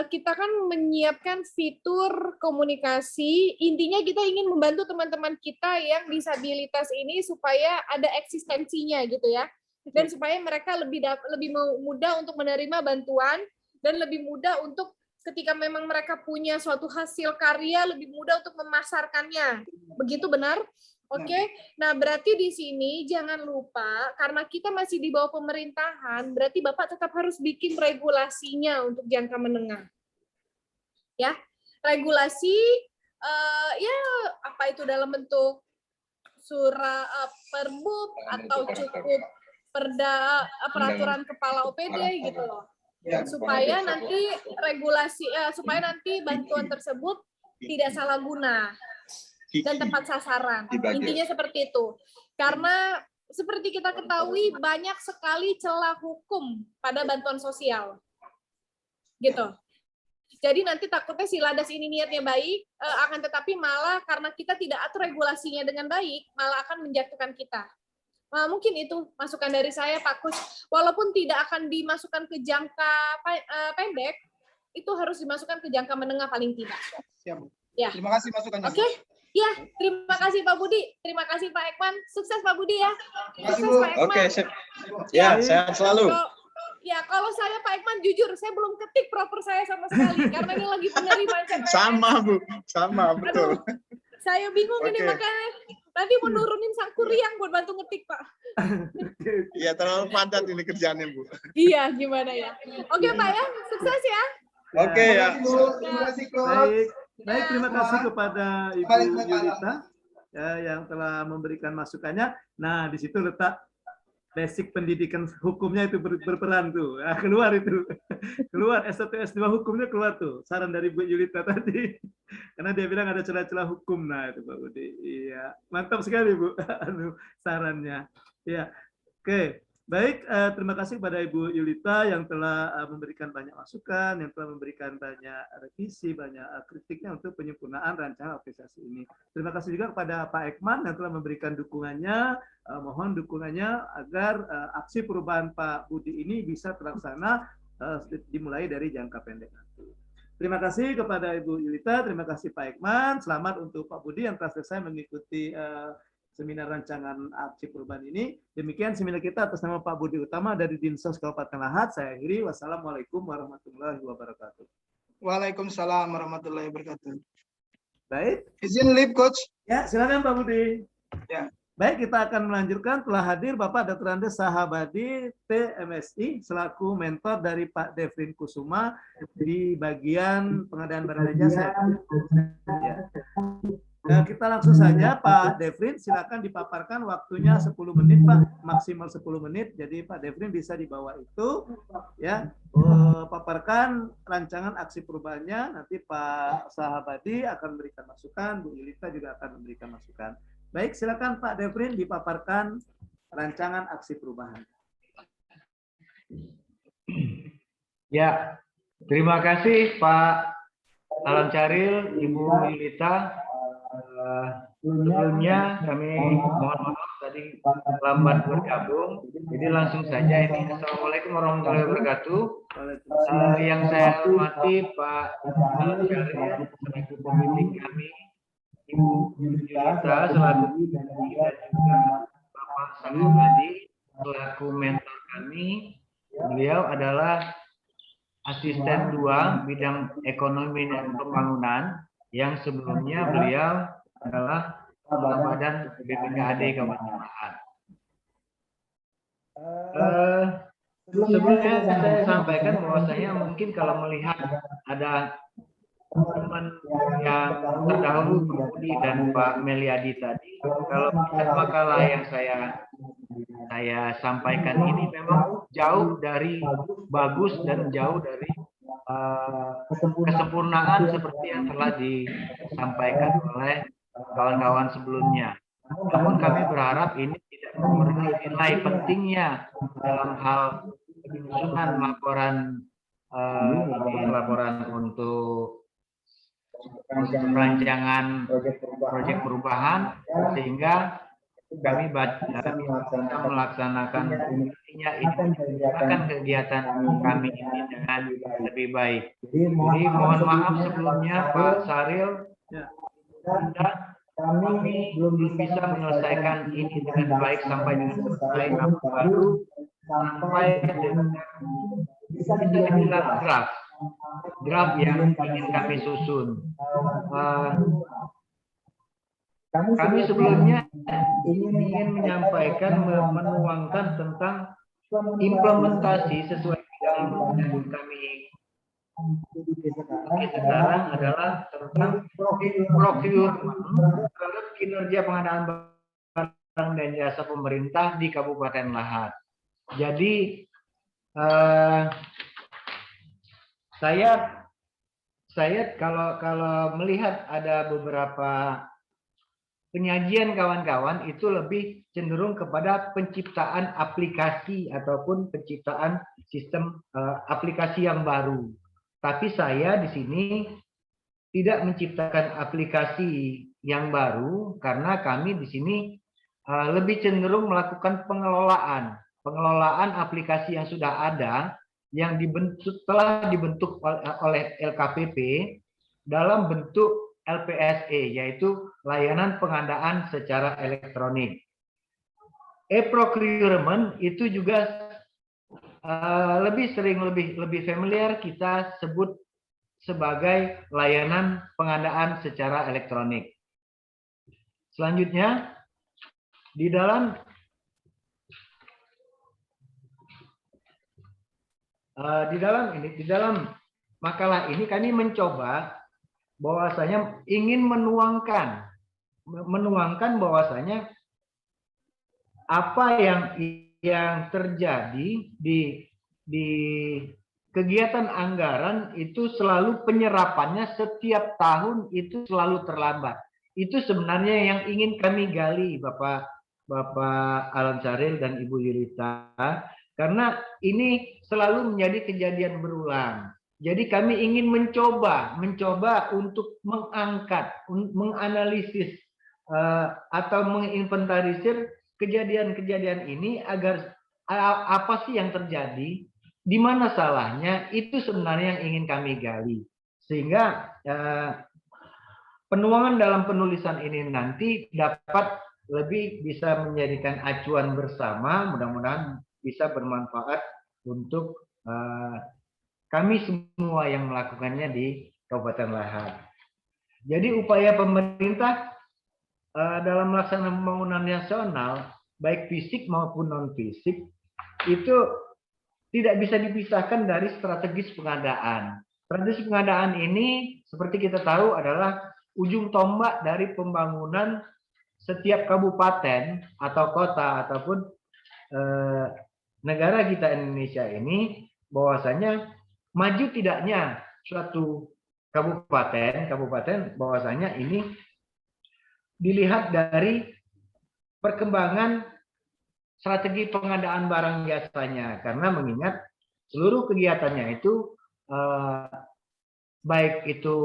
Kita kan menyiapkan fitur komunikasi, intinya kita ingin membantu teman-teman kita yang disabilitas ini supaya ada eksistensinya gitu ya, dan supaya mereka lebih mudah untuk menerima bantuan, dan lebih mudah untuk ketika memang mereka punya suatu hasil karya, lebih mudah untuk memasarkannya. Begitu benar? Oke, nah berarti di sini jangan lupa, karena kita masih di bawah pemerintahan, berarti Bapak tetap harus bikin regulasinya untuk jangka menengah. Ya, regulasi, apa itu dalam bentuk surat perbub atau cukup peraturan kepala OPD gitu loh. Supaya nanti supaya nanti bantuan tersebut tidak salah guna dan tepat sasaran. Intinya seperti itu. Karena seperti kita ketahui banyak sekali celah hukum pada bantuan sosial. Gitu. Jadi nanti takutnya si Ladas ini niatnya baik, akan tetapi malah karena kita tidak atur regulasinya dengan baik, malah akan menjatuhkan kita. Mungkin itu masukan dari saya, Pak Kus. Walaupun tidak akan dimasukkan ke jangka pendek, itu harus dimasukkan ke jangka menengah paling tidak. Siap. Ya. Terima kasih masukannya. Oke. Ya, terima kasih Pak Budi. Terima kasih Pak Ekman. Sukses Pak Budi ya. Sukses Pak Ekman. Oke, ya, sehat selalu. Ya, kalau saya Pak Ekman jujur, saya belum ketik proper saya sama sekali karena ini lagi penerimaan CPNS. Sama Bu, sama betul. Aduh, saya bingung ini, makanya nanti mau nurunin sang kuriang buat bantu ngetik Pak. Iya, terlalu padat ini kerjaannya Bu. Iya, gimana ya. Oke Pak ya, sukses ya. Oke ya. Terima kasih Coach. Baik, terima kasih kepada Ibu Yulita ya, yang telah memberikan masukannya. Nah, di situ letak basic pendidikan hukumnya itu berperan tuh. Nah, keluar itu. Keluar S1 S2 hukumnya keluar tuh. Saran dari Bu Yulita tadi. Karena dia bilang ada celah-celah hukum. Nah, itu Pak Budi. Iya, mantap sekali Bu. Sarannya. Iya. Oke. Baik, terima kasih kepada Ibu Yulita yang telah memberikan banyak masukan, yang telah memberikan banyak revisi, banyak kritiknya untuk penyempurnaan rancangan aplikasi ini. Terima kasih juga kepada Pak Ekman yang telah memberikan dukungannya. Mohon dukungannya agar aksi perubahan Pak Budi ini bisa terlaksana dimulai dari jangka pendek nanti. Terima kasih kepada Ibu Yulita, terima kasih Pak Ekman. Selamat untuk Pak Budi yang telah selesai mengikuti seminar rancangan aksi perubahan ini. Demikian seminar kita atas nama Pak Budi Utama dari Dinsos Kabupaten Lahat. Saya akhiri. Wassalamualaikum warahmatullahi wabarakatuh. Waalaikumsalam warahmatullahi wabarakatuh. Baik. Izin live, Coach. Ya, silakan Pak Budi. Ya. Baik, kita akan melanjutkan. Telah hadir Bapak Dr. Andes Sahabadi, TMSI, selaku mentor dari Pak Devrin Kusuma di bagian pengadaan barang dan jasa. Ya. Nah, kita langsung saja Pak Devrin, silakan dipaparkan waktunya 10 menit Pak, maksimal 10 menit. Jadi Pak Devrin bisa di bawah itu ya, paparkan rancangan aksi perubahannya. Nanti Pak Sahabadi akan memberikan masukan, Bu Yulita juga akan memberikan masukan. Baik, silakan Pak Devrin dipaparkan rancangan aksi perubahan. Ya, terima kasih Pak Alam Caril, Ibu Yulita. Sebelumnya kami mohon maaf tadi lambat bergabung, jadi langsung saja ini. Assalamualaikum warahmatullahi wabarakatuh. Yang saya hormati Pak Alam Caril selaku pembimbing kami, Ibu Yulita selaku pembimbing dan juga Bapak Sahabadi selaku mentor kami. Beliau adalah asisten 2 bidang ekonomi dan pembangunan, yang sebelumnya beliau adalah Kepala Badan BPKAD Kabupaten Lahat. Sebelumnya saya sampaikan bahwasanya mungkin kalau melihat ada teman yang terdahulu Pak Budi dan Pak Meliadi tadi, kalau melihat makalah yang saya sampaikan ini memang jauh dari bagus dan jauh dari kesempurnaan seperti yang telah disampaikan oleh kawan-kawan sebelumnya. Namun kami berharap ini tidak mengurangi nilai pentingnya dalam hal penyusunan laporan untuk rancangan proyek perubahan, sehingga kami bisa melaksanakan kegiatan kami ini dengan lebih baik. Jadi mohon maaf sebelumnya Pak Saril, kami belum bisa menyelesaikan ini dengan baik sampai dengan selesai, baru sampai dengan bisa dibilang draft yang ingin kami susun. Kami sebelumnya ingin menyampaikan, menuangkan tentang implementasi sesuai dengan yang kami sekarang adalah tentang procurement terhadap kinerja pengadaan barang dan jasa pemerintah di Kabupaten Lahat. Jadi saya kalau melihat ada beberapa penyajian kawan-kawan itu lebih cenderung kepada penciptaan aplikasi ataupun penciptaan sistem aplikasi yang baru. Tapi saya di sini tidak menciptakan aplikasi yang baru karena kami di sini lebih cenderung melakukan pengelolaan aplikasi yang sudah ada yang telah dibentuk oleh LKPP dalam bentuk LPSE, yaitu layanan pengadaan secara elektronik. E-procurement itu juga lebih familiar kita sebut sebagai layanan pengadaan secara elektronik. Selanjutnya, di dalam makalah ini kami mencoba bahwasanya ingin menuangkan bahwasanya apa yang yang terjadi di kegiatan anggaran itu selalu penyerapannya setiap tahun itu selalu terlambat. Itu sebenarnya yang ingin kami gali, Bapak Alam Syaril dan Ibu Yulita, karena ini selalu menjadi kejadian berulang. Jadi kami ingin mencoba untuk mengangkat, menganalisis atau menginventarisir kejadian-kejadian ini agar apa sih yang terjadi, di mana salahnya, itu sebenarnya yang ingin kami gali. Sehingga penuangan dalam penulisan ini nanti dapat lebih bisa menjadikan acuan bersama, mudah-mudahan bisa bermanfaat untuk kami semua yang melakukannya di Kabupaten Lahad. Jadi upaya pemerintah dalam melaksanakan pembangunan nasional, baik fisik maupun non-fisik, itu tidak bisa dipisahkan dari strategis pengadaan. Strategis pengadaan ini, seperti kita tahu, adalah ujung tombak dari pembangunan setiap kabupaten atau kota ataupun negara kita Indonesia ini, bahwasanya maju tidaknya suatu kabupaten bahwasanya ini dilihat dari perkembangan strategi pengadaan barang jasanya, karena mengingat seluruh kegiatannya itu baik itu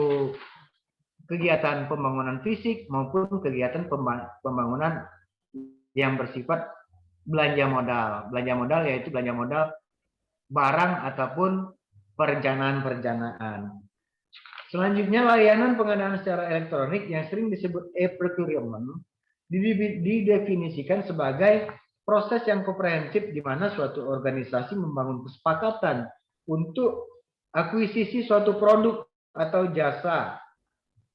kegiatan pembangunan fisik maupun kegiatan pembangunan yang bersifat belanja modal yaitu belanja modal barang ataupun perencanaan. Selanjutnya, layanan pengadaan secara elektronik yang sering disebut e-procurement didefinisikan sebagai proses yang komprehensif di mana suatu organisasi membangun kesepakatan untuk akuisisi suatu produk atau jasa,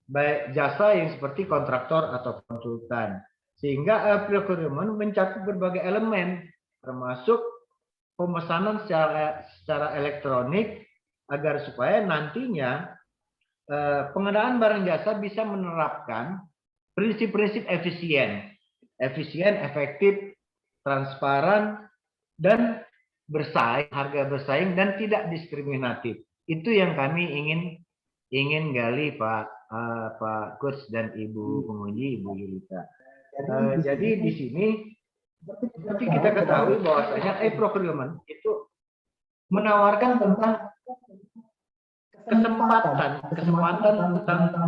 baik jasa yang seperti kontraktor atau konsultan. Sehingga e-procurement mencakup berbagai elemen, termasuk pemesanan secara elektronik, agar supaya nantinya pengadaan barang jasa bisa menerapkan prinsip-prinsip efisien, efektif, transparan, dan bersaing, harga bersaing, dan tidak diskriminatif. Itu yang kami ingin gali, Pak Coach dan Ibu Penguji, Ibu Yulita. Jadi di sini seperti kita ketahui bahwasanya e-procurement itu menawarkan tentang kesempatan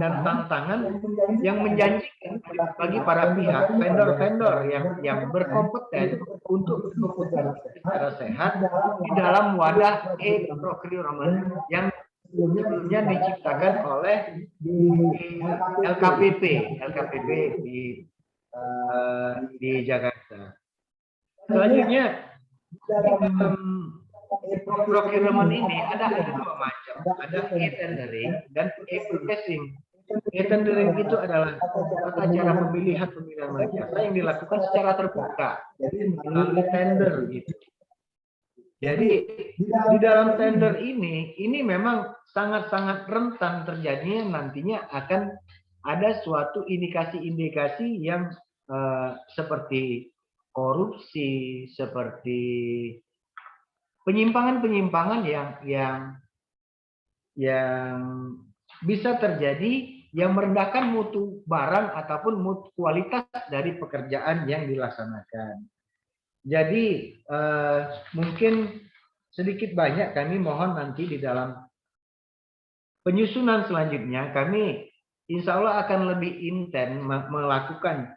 dan tantangan yang menjanjikan bagi para pihak vendor-vendor yang berkompeten untuk berkompeten secara sehat di dalam wadah e-procurement yang sebelumnya diciptakan oleh LKPP di Jakarta. Selanjutnya, procurement ini ada dua macam, ada e-tendering dan e-purchasing. E-tendering itu adalah tata cara pemilihan jasa yang dilakukan secara terbuka melalui tender gitu. Jadi di dalam tender ini memang sangat-sangat rentan terjadinya nantinya akan ada suatu indikasi-indikasi yang seperti korupsi, seperti penyimpangan-penyimpangan yang bisa terjadi yang merendahkan mutu barang ataupun mutu kualitas dari pekerjaan yang dilaksanakan. Jadi mungkin sedikit banyak kami mohon nanti di dalam penyusunan selanjutnya kami insya Allah akan lebih intens melakukan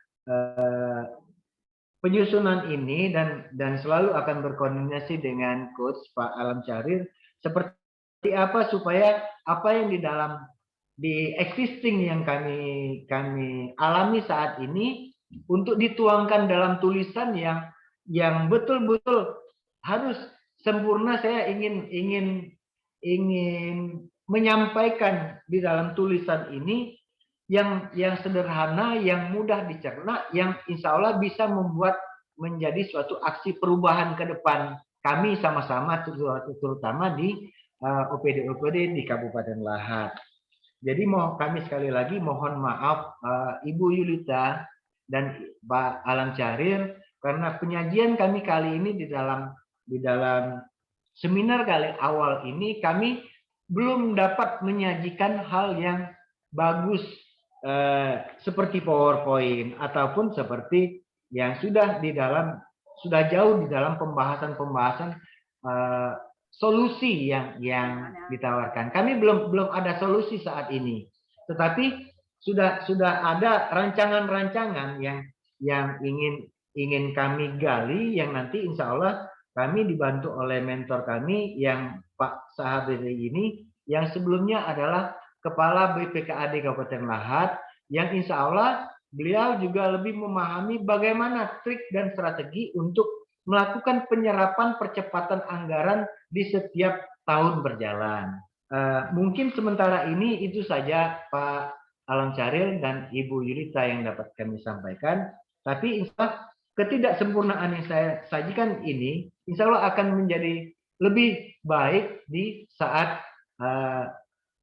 penyusunan ini dan selalu akan berkoordinasi dengan Coach Pak Alam Syaril seperti apa supaya apa yang di existing yang kami alami saat ini untuk dituangkan dalam tulisan yang betul-betul harus sempurna. Saya ingin menyampaikan di dalam tulisan ini yang sederhana, yang mudah dicerna, yang insya Allah bisa membuat menjadi suatu aksi perubahan ke depan kami sama-sama, terutama di OPD di Kabupaten Lahad. Jadi kami sekali lagi mohon maaf Ibu Yulita dan Pak Alam Syaril karena penyajian kami kali ini di dalam seminar kali awal ini kami belum dapat menyajikan hal yang bagus seperti PowerPoint ataupun seperti yang sudah jauh di dalam pembahasan solusi yang ditawarkan. Kami belum ada solusi saat ini, tetapi sudah ada rancangan-rancangan yang ingin kami gali, yang nanti insya Allah kami dibantu oleh mentor kami yang Pak Sahabiri ini, yang sebelumnya adalah Kepala BPKAD Kabupaten Lahat, yang insya Allah beliau juga lebih memahami bagaimana trik dan strategi untuk melakukan penyerapan percepatan anggaran di setiap tahun berjalan. Mungkin sementara ini itu saja Pak Alam Syaril dan Ibu Yulita yang dapat kami sampaikan. Tapi insya Allah ketidaksempurnaan yang saya sajikan ini insya Allah akan menjadi lebih baik di saat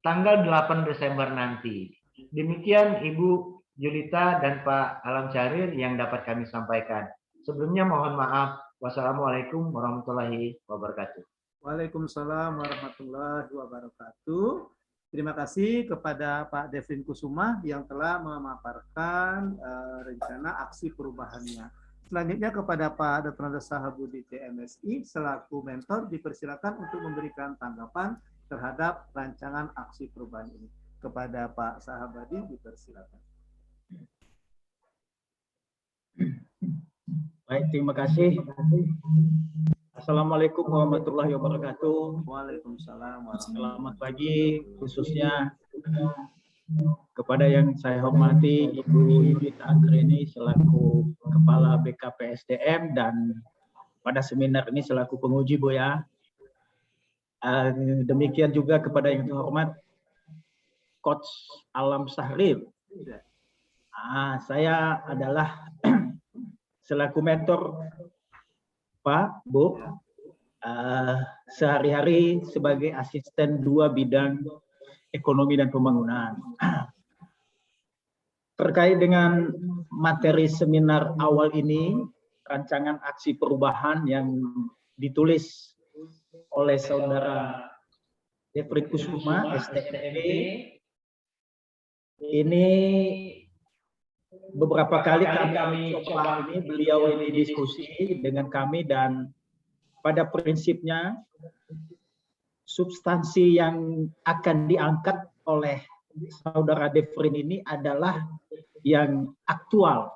tanggal 8 Desember nanti. Demikian Ibu Yulita dan Pak Alam Syaril yang dapat kami sampaikan. Sebelumnya mohon maaf. Wassalamualaikum warahmatullahi wabarakatuh. Waalaikumsalam warahmatullahi wabarakatuh. Terima kasih kepada Pak Devin Kusuma yang telah memaparkan rencana aksi perubahannya. Selanjutnya kepada Pak Dr. Andes Sahabudi TMSI selaku mentor dipersilakan untuk memberikan tanggapan terhadap rancangan aksi perubahan ini. Kepada Pak Sahabudi dipersilakan. Baik, terima kasih. Assalamualaikum warahmatullahi wabarakatuh. Waalaikumsalam. Selamat pagi, khususnya kepada yang saya hormati Ibu Yulita Anggraini selaku Kepala BKPSDM dan pada seminar ini selaku penguji, Bu ya. Demikian juga kepada yang terhormat Coach Alam Syaril. Saya adalah selaku mentor Pak, Bu, sehari-hari sebagai asisten 2 bidang ekonomi dan pembangunan. Terkait dengan materi seminar awal ini, rancangan aksi perubahan yang ditulis oleh Saudara Devin Kusuma, STMP, ini beberapa kali kami coba beliau ini diskusi dengan kami, dan pada prinsipnya substansi yang akan diangkat oleh Saudara Devin ini adalah yang aktual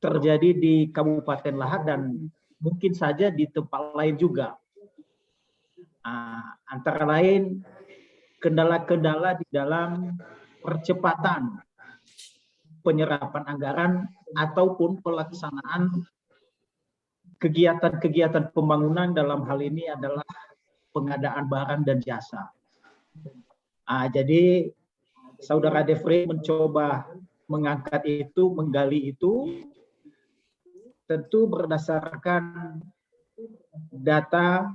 terjadi di Kabupaten Lahat dan mungkin saja di tempat lain juga. Antara lain kendala-kendala di dalam percepatan penyerapan anggaran ataupun pelaksanaan kegiatan-kegiatan pembangunan, dalam hal ini adalah pengadaan barang dan jasa. Jadi Saudara Devin mencoba mengangkat itu, menggali itu, tentu berdasarkan data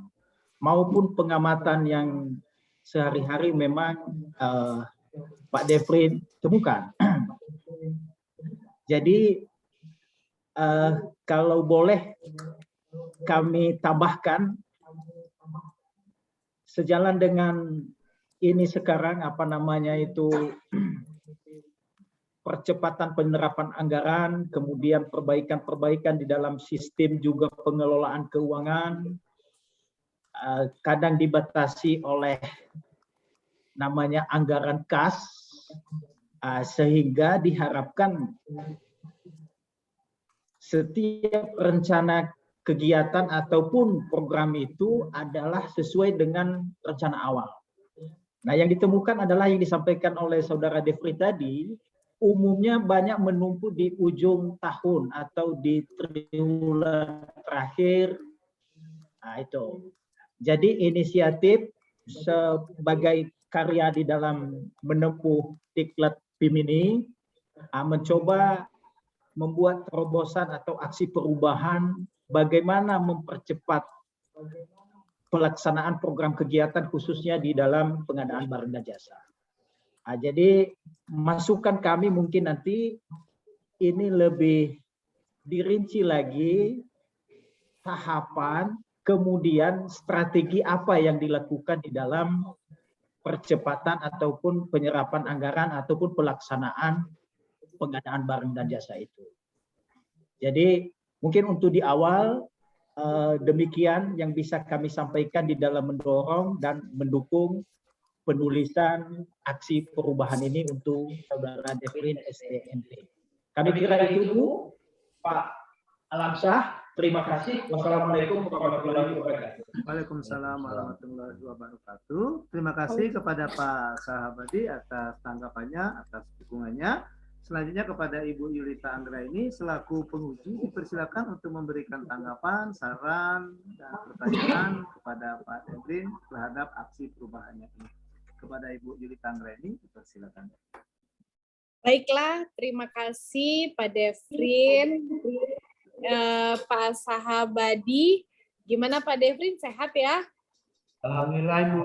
maupun pengamatan yang sehari-hari memang Pak Devin temukan. Jadi kalau boleh kami tambahkan, sejalan dengan ini sekarang percepatan penerapan anggaran, kemudian perbaikan-perbaikan di dalam sistem juga pengelolaan keuangan, kadang dibatasi oleh namanya anggaran kas, sehingga diharapkan setiap rencana kegiatan ataupun program itu adalah sesuai dengan rencana awal. Nah, yang ditemukan adalah yang disampaikan oleh Saudara Devin tadi, umumnya banyak menumpuk di ujung tahun atau di triwulan terakhir. Itu. Jadi inisiatif sebagai karya di dalam menempuh diklat BIM ini mencoba membuat terobosan atau aksi perubahan bagaimana mempercepat pelaksanaan program kegiatan khususnya di dalam pengadaan barang dan jasa. Jadi masukan kami mungkin nanti ini lebih dirinci lagi tahapan, kemudian strategi apa yang dilakukan di dalam percepatan ataupun penyerapan anggaran ataupun pelaksanaan pengadaan barang dan jasa itu. Jadi mungkin untuk di awal demikian yang bisa kami sampaikan di dalam mendorong dan mendukung penulisan aksi perubahan ini untuk Saudara Devrin STMP. Kami kira itu Bu, Pak Alamsyah. Terima kasih. Wassalamualaikum warahmatullahi wabarakatuh. Waalaikumsalam warahmatullahi wabarakatuh. Terima kasih kepada Pak Sahabadi atas tanggapannya, atas dukungannya. Selanjutnya kepada Ibu Yulita Anggraini selaku penguji dipersilakan untuk memberikan tanggapan, saran, dan pertanyaan kepada Pak Devrin terhadap aksi perubahannya ini. Kepada Ibu Yulita Anggraini dipersilakan. Baiklah, terima kasih Pak Devrin, Pak Sahabadi. Gimana Pak Devrin, sehat ya? Alhamdulillah Ibu.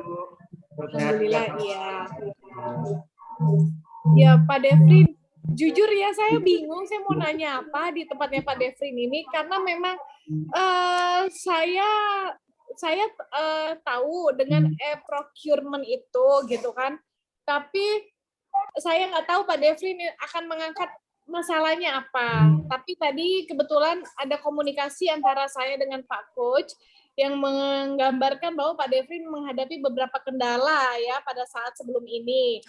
Alhamdulillah, iya. Ya Pak Devrin, jujur ya saya bingung, saya mau nanya apa di tempatnya Pak Devrin ini, karena memang saya tahu dengan procurement itu gitu kan, tapi saya nggak tahu Pak Devrin akan mengangkat masalahnya apa. Tapi tadi kebetulan ada komunikasi antara saya dengan Pak Coach yang menggambarkan bahwa Pak Devrin menghadapi beberapa kendala ya pada saat sebelum ini.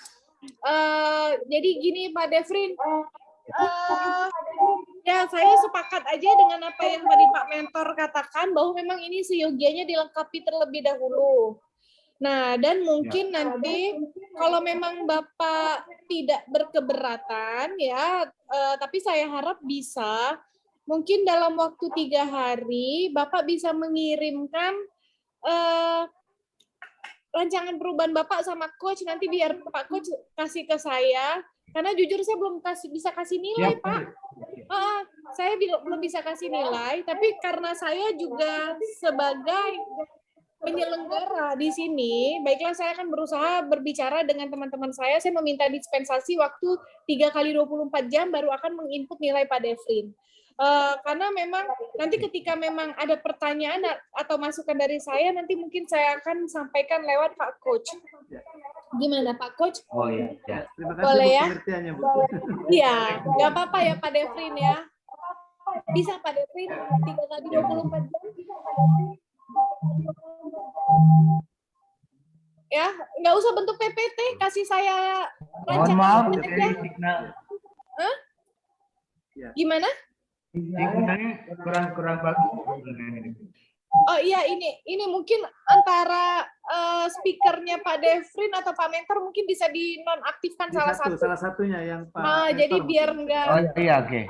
Jadi gini Pak Devrin, ya saya sepakat aja dengan apa yang tadi Pak Mentor katakan bahwa memang ini seyogianya dilengkapi terlebih dahulu. Nah, dan mungkin nanti kalau memang Bapak tidak berkeberatan ya, tapi saya harap bisa, mungkin dalam waktu 3 hari Bapak bisa mengirimkan rancangan perubahan Bapak sama Coach, nanti biar Pak Coach kasih ke saya, karena jujur saya belum bisa kasih nilai, Pak. Saya belum bisa kasih nilai, tapi karena saya juga sebagai penyelenggara di sini, baiklah saya akan berusaha berbicara dengan teman-teman saya meminta dispensasi waktu 3 kali 24 jam baru akan menginput nilai Pak Devrin. Karena memang nanti ketika memang ada pertanyaan atau masukan dari saya, nanti mungkin saya akan sampaikan lewat Pak Coach. Gimana Pak Coach? Oh iya. Ya. Terima kasih boleh ya? pengertiannya, Bu. Iya, nggak apa-apa ya Pak Devrin ya. Bisa Pak Devrin 3 kali 24 jam. Ya, nggak usah bentuk PPT, kasih saya Mohon maaf rancangan dari aja. signal. Hah? Gimana? Signalnya kurang bagus. Oh iya, ini mungkin antara speakernya Pak Devrin atau Pak Mentor mungkin bisa dinonaktifkan Salah satunya yang Pak. jadi biar enggak. Oh iya, oke.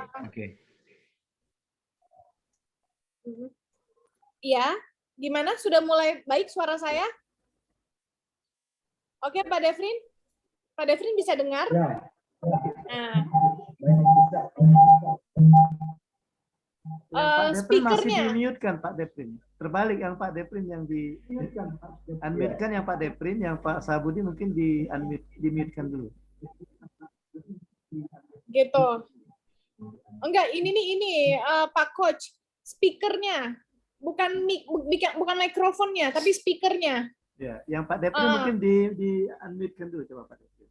Iya, gimana? Sudah mulai baik suara saya? Oke, Pak Devrin? Pak Devrin bisa dengar? Ya. Nah. Pak Devrin masih Speakernya. di-mute-kan Pak Devrin. Terbalik yang Pak Devrin yang di-unmute-kan yang Pak Devrin, yang Pak Sabudi mungkin di-mute-kan dulu. Gitu. Enggak, ini Pak Coach, speakernya. Bukan mikrofonnya, tapi speakernya. Ya, yang Pak Devrin mungkin di-unmute-kan dulu coba Pak Devrin.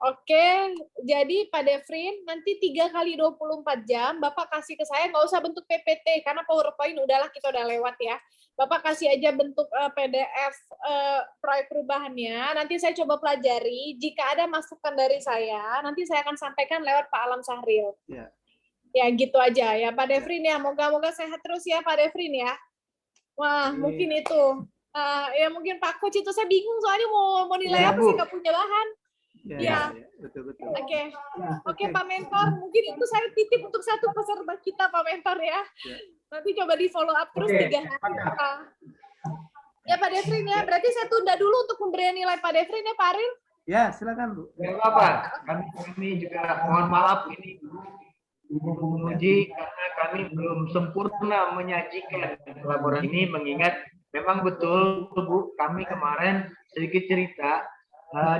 Oke, jadi Pak Devrin nanti 3 kali 24 jam Bapak kasih ke saya, nggak usah bentuk PPT karena PowerPoint udahlah kita udah lewat ya. Bapak kasih aja bentuk PDF proyek perubahannya, nanti saya coba pelajari. Jika ada masukan dari saya, nanti saya akan sampaikan lewat Pak Alam Sahril. Ya. Ya gitu aja ya Pak Devrin ya, moga-moga sehat terus ya Pak Devrin ya. Wah, mungkin itu. Ya mungkin Pak Coach itu saya bingung soalnya mau nilai apa sih, nggak punya bahan. Ya. Betul. Oke, Pak Mentor, mungkin itu saya titip untuk satu peserta kita Pak Mentor ya. Nanti coba di follow up terus 3 hari. Ya Pak Devrin ya, berarti saya tunda dulu untuk pemberian nilai Pak Devrin ya Pak Aril. Ya, silakan Bu. Tidak apa-apa. Kami juga mohon maaf ini Ibu penguji karena kami belum sempurna menyajikan laporan ini, mengingat memang betul Bu, kami kemarin sedikit cerita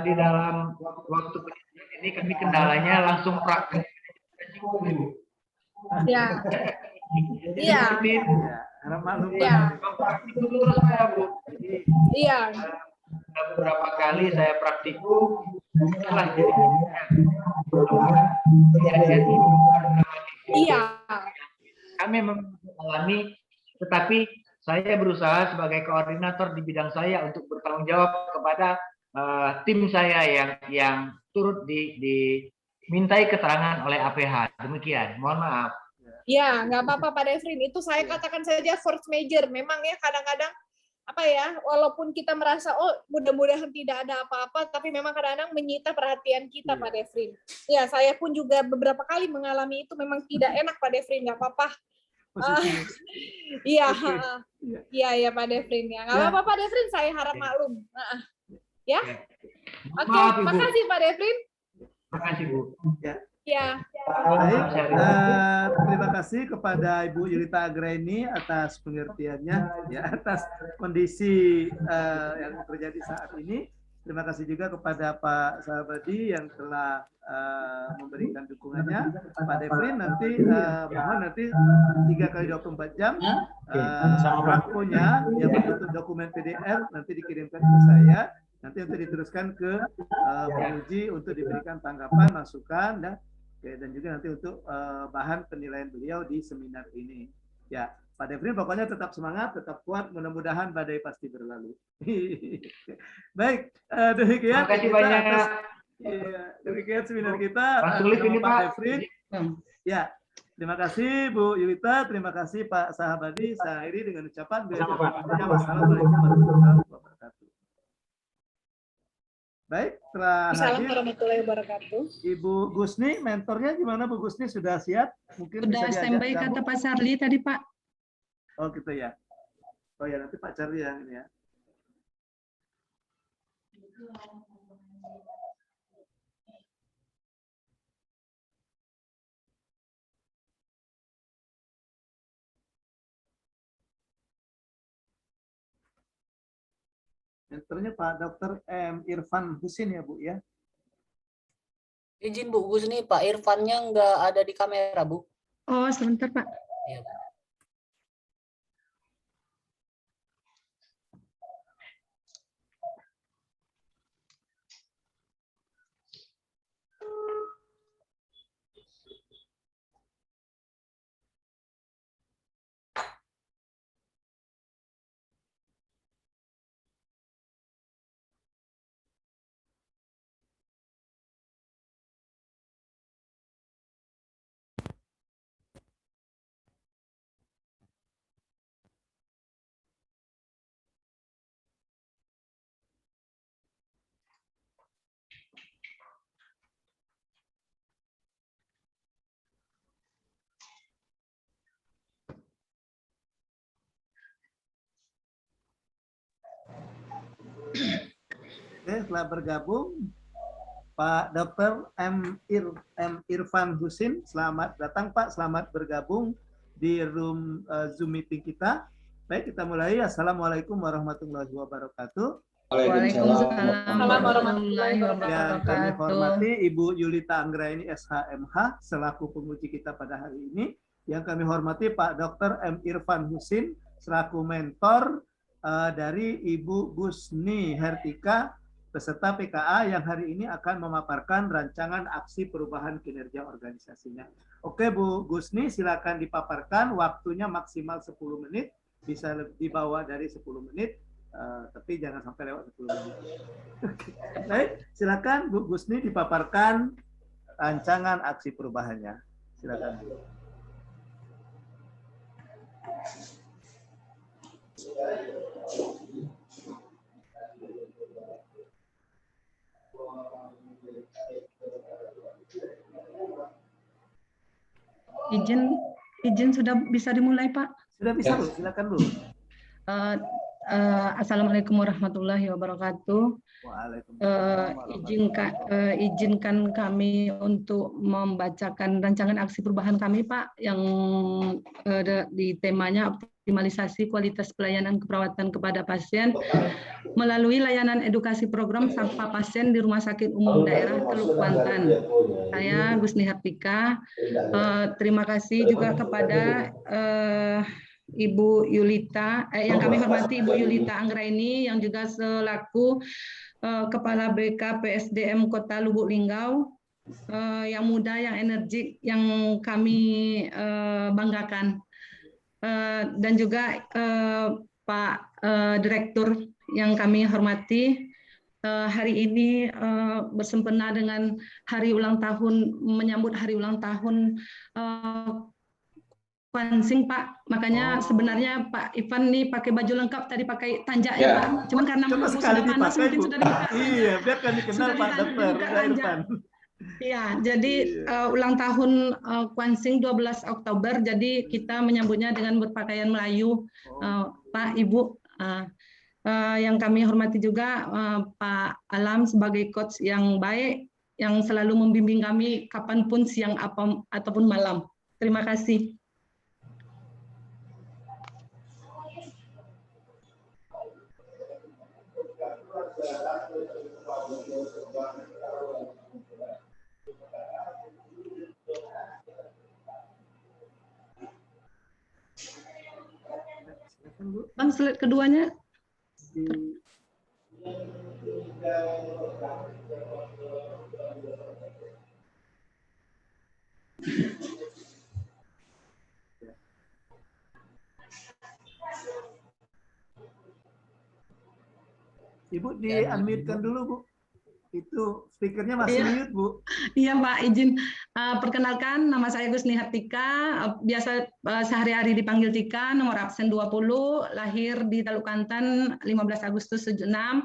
di dalam waktu penelitian ini kami kendalanya langsung praktek. Ya. Iya. Ya, harap maklum. Iya. Praktikum terus saya, Bu. Jadi, Iya. sudah beberapa kali saya praktikum, setelah jadi kejadian ini. Iya. Kami mengalami, tetapi saya berusaha sebagai koordinator di bidang saya untuk bertanggung jawab kepada tim saya yang turut dimintai keterangan oleh APH. Demikian, mohon maaf. Ya, nggak apa-apa Pak Devrin. Itu saya katakan saja force major. Memang ya kadang-kadang apa ya, walaupun kita merasa oh mudah-mudahan tidak ada apa-apa, tapi memang kadang-kadang menyita perhatian kita Pak Devrin. Ya, saya pun juga beberapa kali mengalami itu, memang tidak enak Pak Devrin. Nggak apa-apa. Iya, iya Pak Devrin ya. Nggak apa-apa Pak Devrin, saya harap maklum. Ya, oke, makasih Pak Devrin. Makasih Bu. Ya. Baik, terima kasih kepada Ibu Yulita Anggraini atas pengertiannya, ya, atas kondisi yang terjadi saat ini. Terima kasih juga kepada Pak Sahabadi yang telah memberikan dukungannya. Pak Devrin nanti mohon nanti 3x24 jam akunya yang berbentuk dokumen PDF nanti dikirimkan ke saya. Nanti untuk diteruskan ke penguji untuk diberikan tanggapan, masukan, dan juga nanti untuk bahan penilaian beliau di seminar ini. Ya, Pak Devrin pokoknya tetap semangat, tetap kuat, mudah-mudahan badai pasti berlalu. Baik, demikian. Terima kasih banyak. Demikian seminar kita. Sulit ini Pak Devrin. Ya, terima kasih Bu Yulita, terima kasih Pak Sahabadi. Saya akhiri dengan ucapan wassalamualaikum warahmatullahi wabarakatuh. Baik, setelah Assalamualaikum warahmatullahi wabarakatuh. Ibu Gusni, mentornya gimana Bu Gusni? Sudah siap? Mungkin sudah bisa standby kata Pak Charlie tadi Pak. Oh gitu ya. Oh ya, nanti Pak Charlie yang ini ya. Mentornya Pak Dr. M. Irfan Husin ya Bu ya. Izin Bu Gusni, Pak Irfannya nggak ada di kamera Bu. Oh sebentar Pak. Ya. Oke, setelah bergabung Pak Dr. M. Irfan Husin, selamat datang Pak, selamat bergabung di room Zoom meeting kita. Baik, kita mulai. Assalamualaikum warahmatullahi wabarakatuh. Waalaikumsalam warahmatullahi Yang kami wabarakatuh. hormati Ibu Yulita Anggraini SHMH selaku penguji kita pada hari ini. Yang kami hormati Pak Dr. M. Irfan Husin selaku mentor dari Ibu Gusni Hertika peserta PKA yang hari ini akan memaparkan rancangan aksi perubahan kinerja organisasinya. Oke Bu Gusni, silakan dipaparkan, waktunya maksimal 10 menit, bisa di bawah dari 10 menit, tapi jangan sampai lewat 10 menit. Baik, silakan Bu Gusni dipaparkan rancangan aksi perubahannya. Silakan Bu. Izin sudah bisa dimulai Pak. Sudah bisa Bu, silakan Bu. Assalamualaikum warahmatullahi wabarakatuh. Izinkan kami untuk membacakan rancangan aksi perubahan kami Pak yang di temanya optimalisasi kualitas pelayanan keperawatan kepada pasien melalui layanan edukasi program Sapa Pasien di Rumah Sakit Umum Daerah Teluk Kuantan. Saya Gusni Hartika. Terima kasih juga kepada Ibu Yulita, yang kami hormati Ibu Yulita Anggraini yang juga selaku Kepala BK PSDM Kota Lubuk Linggau, yang muda, yang energik, yang kami banggakan, dan juga Pak Direktur yang kami hormati. Hari ini bersempena dengan hari ulang tahun, menyambut hari ulang tahun Kwansing, Pak. Makanya sebenarnya Pak Ivan nih pakai baju lengkap, tadi pakai tanjak ya, Pak. Cuman karena sudah panas mungkin sudah dibuka. Iya, biar kan dikenal Pak Dokter Irfan. Iya, jadi ulang tahun Kwansing 12 Oktober, jadi kita menyambutnya dengan berpakaian Melayu, Pak, Ibu. Yang kami hormati juga Pak Alam sebagai coach yang baik, yang selalu membimbing kami kapanpun siang ataupun malam. Terima kasih. Bang, slide keduanya. Ibu di-unmute-kan dulu, Bu. Itu speakernya masih mute, Bu. Iya, Pak, izin. Perkenalkan, nama saya Gusni Hartika, biasa sehari-hari dipanggil Tika, nomor absen 20, lahir di Teluk Kuantan 15 Agustus 76,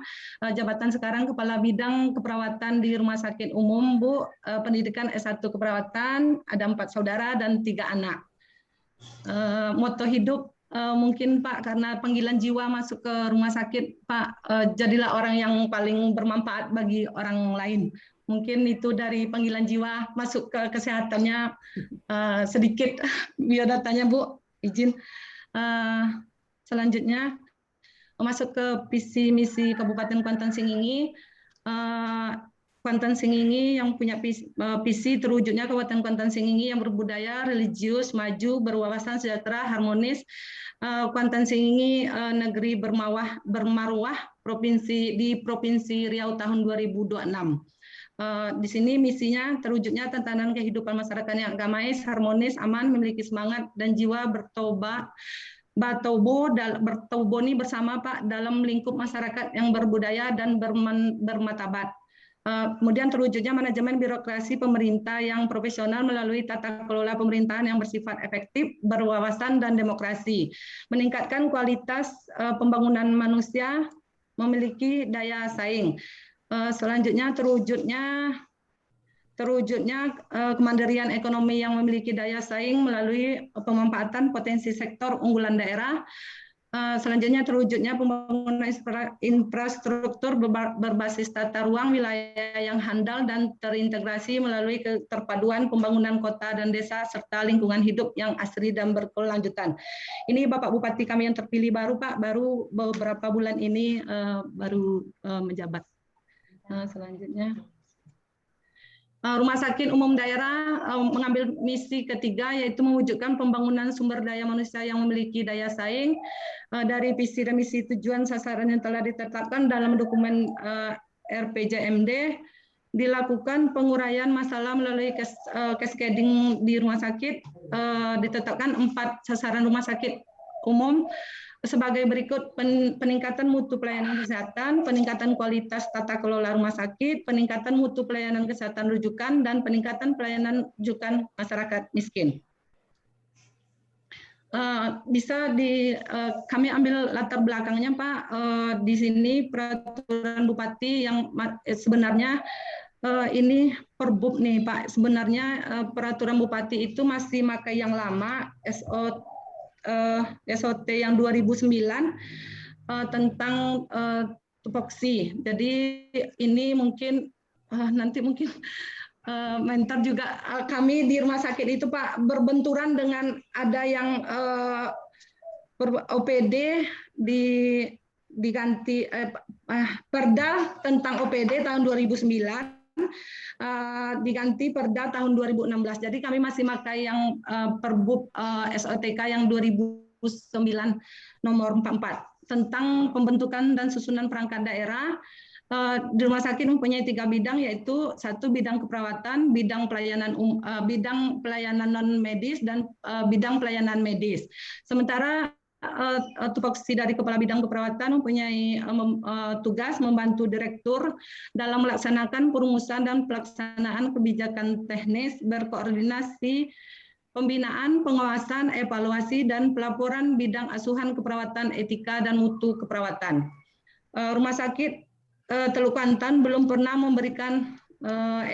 jabatan sekarang Kepala Bidang Keperawatan di Rumah Sakit Umum, Bu, pendidikan S1 Keperawatan, ada 4 saudara dan 3 anak. Moto hidup, mungkin Pak, karena panggilan jiwa masuk ke rumah sakit, Pak, jadilah orang yang paling bermanfaat bagi orang lain. Mungkin itu dari panggilan jiwa masuk ke kesehatannya. Sedikit biodatanya, Bu, izin. Selanjutnya masuk ke visi misi Kabupaten Kuantan Singingi. Kuantan Singingi yang punya visi terwujudnya Kabupaten Kuantan Singingi yang berbudaya, religius, maju, berwawasan, sejahtera, harmonis. Kuantan Singingi negeri bermarwah di Provinsi Riau tahun 2026. Di sini misinya terwujudnya tatanan kehidupan masyarakat yang agamais, harmonis, aman, memiliki semangat dan jiwa bertoboni bersama, Pak, dalam lingkup masyarakat yang berbudaya dan bermartabat. Kemudian terwujudnya manajemen birokrasi pemerintah yang profesional melalui tata kelola pemerintahan yang bersifat efektif, berwawasan, dan demokrasi. Meningkatkan kualitas pembangunan manusia, memiliki daya saing. Selanjutnya terwujudnya kemandirian ekonomi yang memiliki daya saing melalui pemanfaatan potensi sektor unggulan daerah. Selanjutnya terwujudnya pembangunan infrastruktur berbasis tata ruang wilayah yang handal dan terintegrasi melalui keterpaduan pembangunan kota dan desa serta lingkungan hidup yang asri dan berkelanjutan. Ini Bapak Bupati kami yang terpilih baru, Pak, baru beberapa bulan ini baru menjabat. Selanjutnya Rumah Sakit Umum Daerah mengambil misi ketiga, yaitu mewujudkan pembangunan sumber daya manusia yang memiliki daya saing. Dari visi dan misi tujuan sasaran yang telah ditetapkan dalam dokumen RPJMD, dilakukan penguraian masalah melalui cascading di rumah sakit, ditetapkan 4 sasaran rumah sakit umum sebagai berikut: peningkatan mutu pelayanan kesehatan, peningkatan kualitas tata kelola rumah sakit, peningkatan mutu pelayanan kesehatan rujukan, dan peningkatan pelayanan rujukan masyarakat miskin. Kami ambil latar belakangnya, Pak, di sini peraturan Bupati yang sebenarnya ini perbub nih, Pak. Sebenarnya peraturan Bupati itu masih pakai yang lama, SOT yang 2009 tentang tupoksi. Jadi ini mungkin nanti mungkin mentor juga kami di rumah sakit itu, Pak, berbenturan dengan ada yang OPD diganti Perda tentang OPD tahun 2009 diganti Perda tahun 2016. Jadi kami masih pakai yang Perbup SOTK yang 2009 nomor 44 tentang pembentukan dan susunan perangkat daerah. Di rumah sakit mempunyai 3 bidang, yaitu 1 bidang keperawatan, bidang pelayanan non medis, dan bidang pelayanan medis. Sementara tupoksi dari Kepala Bidang Keperawatan mempunyai tugas membantu direktur dalam melaksanakan perumusan dan pelaksanaan kebijakan teknis, berkoordinasi pembinaan, pengawasan, evaluasi, dan pelaporan bidang asuhan keperawatan, etika, dan mutu keperawatan. Rumah sakit Teluk Kuantan belum pernah memberikan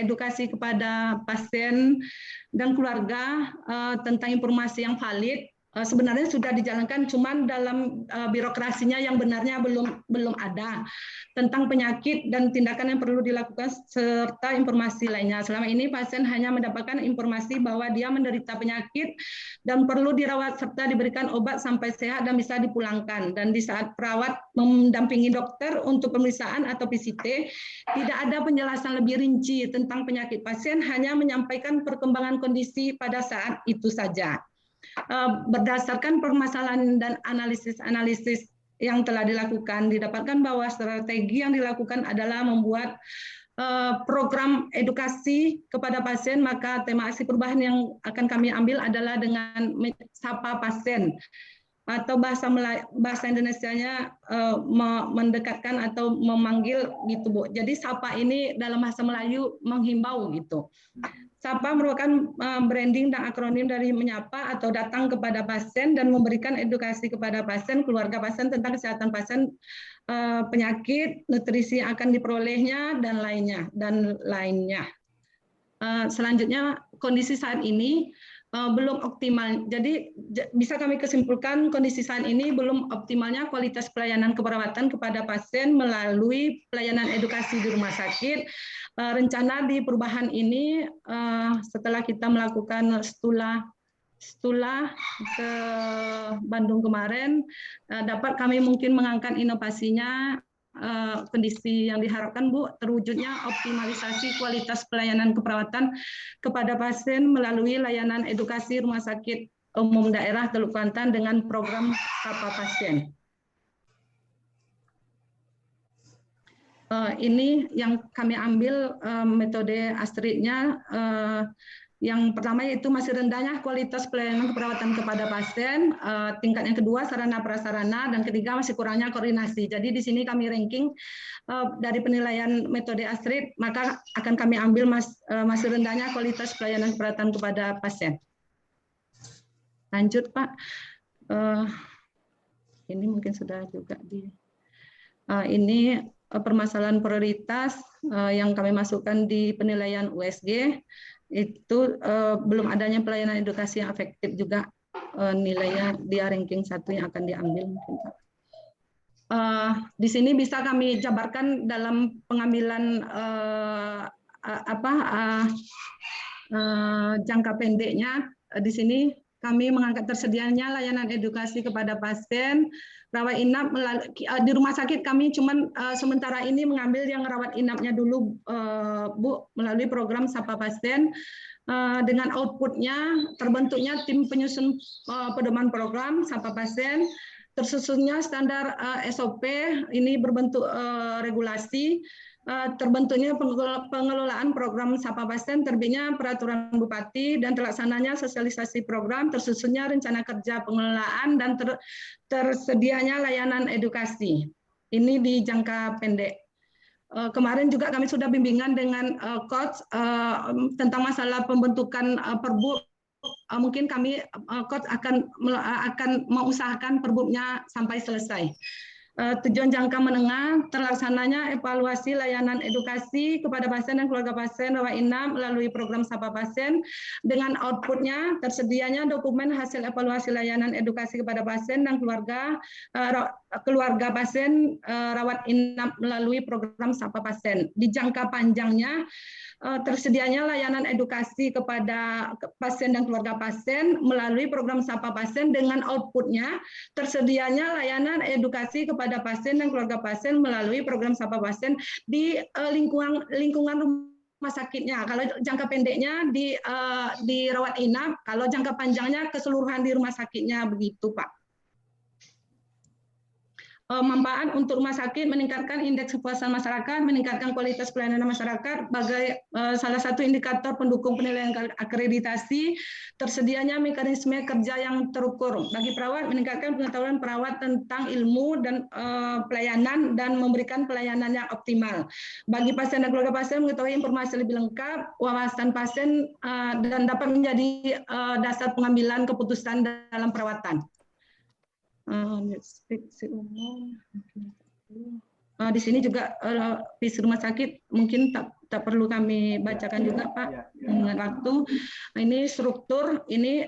edukasi kepada pasien dan keluarga tentang informasi yang valid. Sebenarnya sudah dijalankan, cuman dalam birokrasinya yang benarnya belum ada tentang penyakit dan tindakan yang perlu dilakukan serta informasi lainnya. Selama ini pasien hanya mendapatkan informasi bahwa dia menderita penyakit dan perlu dirawat serta diberikan obat sampai sehat dan bisa dipulangkan. Dan di saat perawat mendampingi dokter untuk pemeriksaan atau PCT, tidak ada penjelasan lebih rinci tentang penyakit pasien, hanya menyampaikan perkembangan kondisi pada saat itu saja. Berdasarkan permasalahan dan analisis yang telah dilakukan, didapatkan bahwa strategi yang dilakukan adalah membuat program edukasi kepada pasien. Maka tema aksi perubahan yang akan kami ambil adalah dengan sapa pasien, atau bahasa Indonesianya mendekatkan atau memanggil gitu, Bu. Jadi sapa ini dalam bahasa Melayu menghimbau gitu. Sapa merupakan branding dan akronim dari menyapa atau datang kepada pasien dan memberikan edukasi kepada pasien, keluarga pasien tentang kesehatan pasien, penyakit, nutrisi yang akan diperolehnya, dan lainnya. Selanjutnya, kondisi saat ini belum optimal. Jadi bisa kami kesimpulkan kondisi saat ini belum optimalnya kualitas pelayanan keperawatan kepada pasien melalui pelayanan edukasi di rumah sakit. Rencana di perubahan ini setelah kita melakukan stula ke Bandung kemarin, dapat kami mungkin mengangkat inovasinya. Kondisi yang diharapkan, Bu, terwujudnya optimalisasi kualitas pelayanan keperawatan kepada pasien melalui layanan edukasi Rumah Sakit Umum Daerah Teluk Kuantan dengan program Sapa Pasien. Ini yang kami ambil metode ASTRID-nya. Yang pertama yaitu masih rendahnya kualitas pelayanan keperawatan kepada pasien, tingkat yang kedua sarana prasarana, dan ketiga masih kurangnya koordinasi. Jadi di sini kami ranking dari penilaian metode ASTRID, maka akan kami ambil masih rendahnya kualitas pelayanan keperawatan kepada pasien. Lanjut, Pak. Ini mungkin sudah juga ini permasalahan prioritas yang kami masukkan di penilaian USG. Itu belum adanya pelayanan edukasi yang efektif juga, nilainya dia ranking 1 yang akan diambil mungkin, Pak. Di sini bisa kami jabarkan dalam pengambilan jangka pendeknya. Di sini kami mengangkat tersedianya layanan edukasi kepada pasien rawat inap di rumah sakit kami. Cuman sementara ini mengambil yang rawat inapnya dulu, Bu, melalui program Sapa Pasien. Dengan outputnya terbentuknya tim penyusun pedoman program Sapa Pasien, tersusunnya standar SOP, ini berbentuk regulasi, terbentuknya pengelolaan program Sapa Pasien, terbitnya peraturan Bupati, dan terlaksananya sosialisasi program, tersusunnya rencana kerja pengelolaan, dan tersedianya layanan edukasi. Ini di jangka pendek. Kemarin juga kami sudah bimbingan dengan coach tentang masalah pembentukan perbub. Mungkin kami coach akan mengusahakan perbubnya sampai selesai. Tujuan jangka menengah terlaksananya evaluasi layanan edukasi kepada pasien dan keluarga pasien rawat inap melalui program Sapa Pasien. Dengan outputnya tersedianya dokumen hasil evaluasi layanan edukasi kepada pasien dan keluarga pasien rawat inap melalui program Sapa Pasien. Di jangka panjangnya tersedianya layanan edukasi kepada pasien dan keluarga pasien melalui program Sapa Pasien. Dengan outputnya tersedianya layanan edukasi kepada pasien dan keluarga pasien melalui program Sapa Pasien di lingkungan rumah sakitnya. Kalau jangka pendeknya di rawat inap, kalau jangka panjangnya keseluruhan di rumah sakitnya, begitu Pak. Manfaat untuk rumah sakit: meningkatkan indeks kepuasan masyarakat, meningkatkan kualitas pelayanan masyarakat sebagai salah satu indikator pendukung penilaian akreditasi, tersedianya mekanisme kerja yang terukur. Bagi perawat, meningkatkan pengetahuan perawat tentang ilmu dan pelayanan dan memberikan pelayanan yang optimal. Bagi pasien dan keluarga pasien, mengetahui informasi lebih lengkap, wawasan pasien dan dapat menjadi dasar pengambilan keputusan dalam perawatan. Di sini juga visi rumah sakit mungkin tak perlu kami bacakan juga Pak dengan waktu. Ini struktur, ini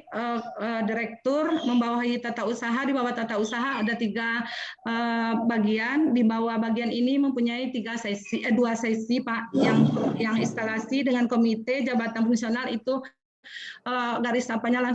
direktur membawahi tata usaha. Di bawah tata usaha ada 3 bagian. Di bawah bagian ini mempunyai 2 sesi Pak. Yang instalasi dengan komite jabatan fungsional itu garis sapanya langsung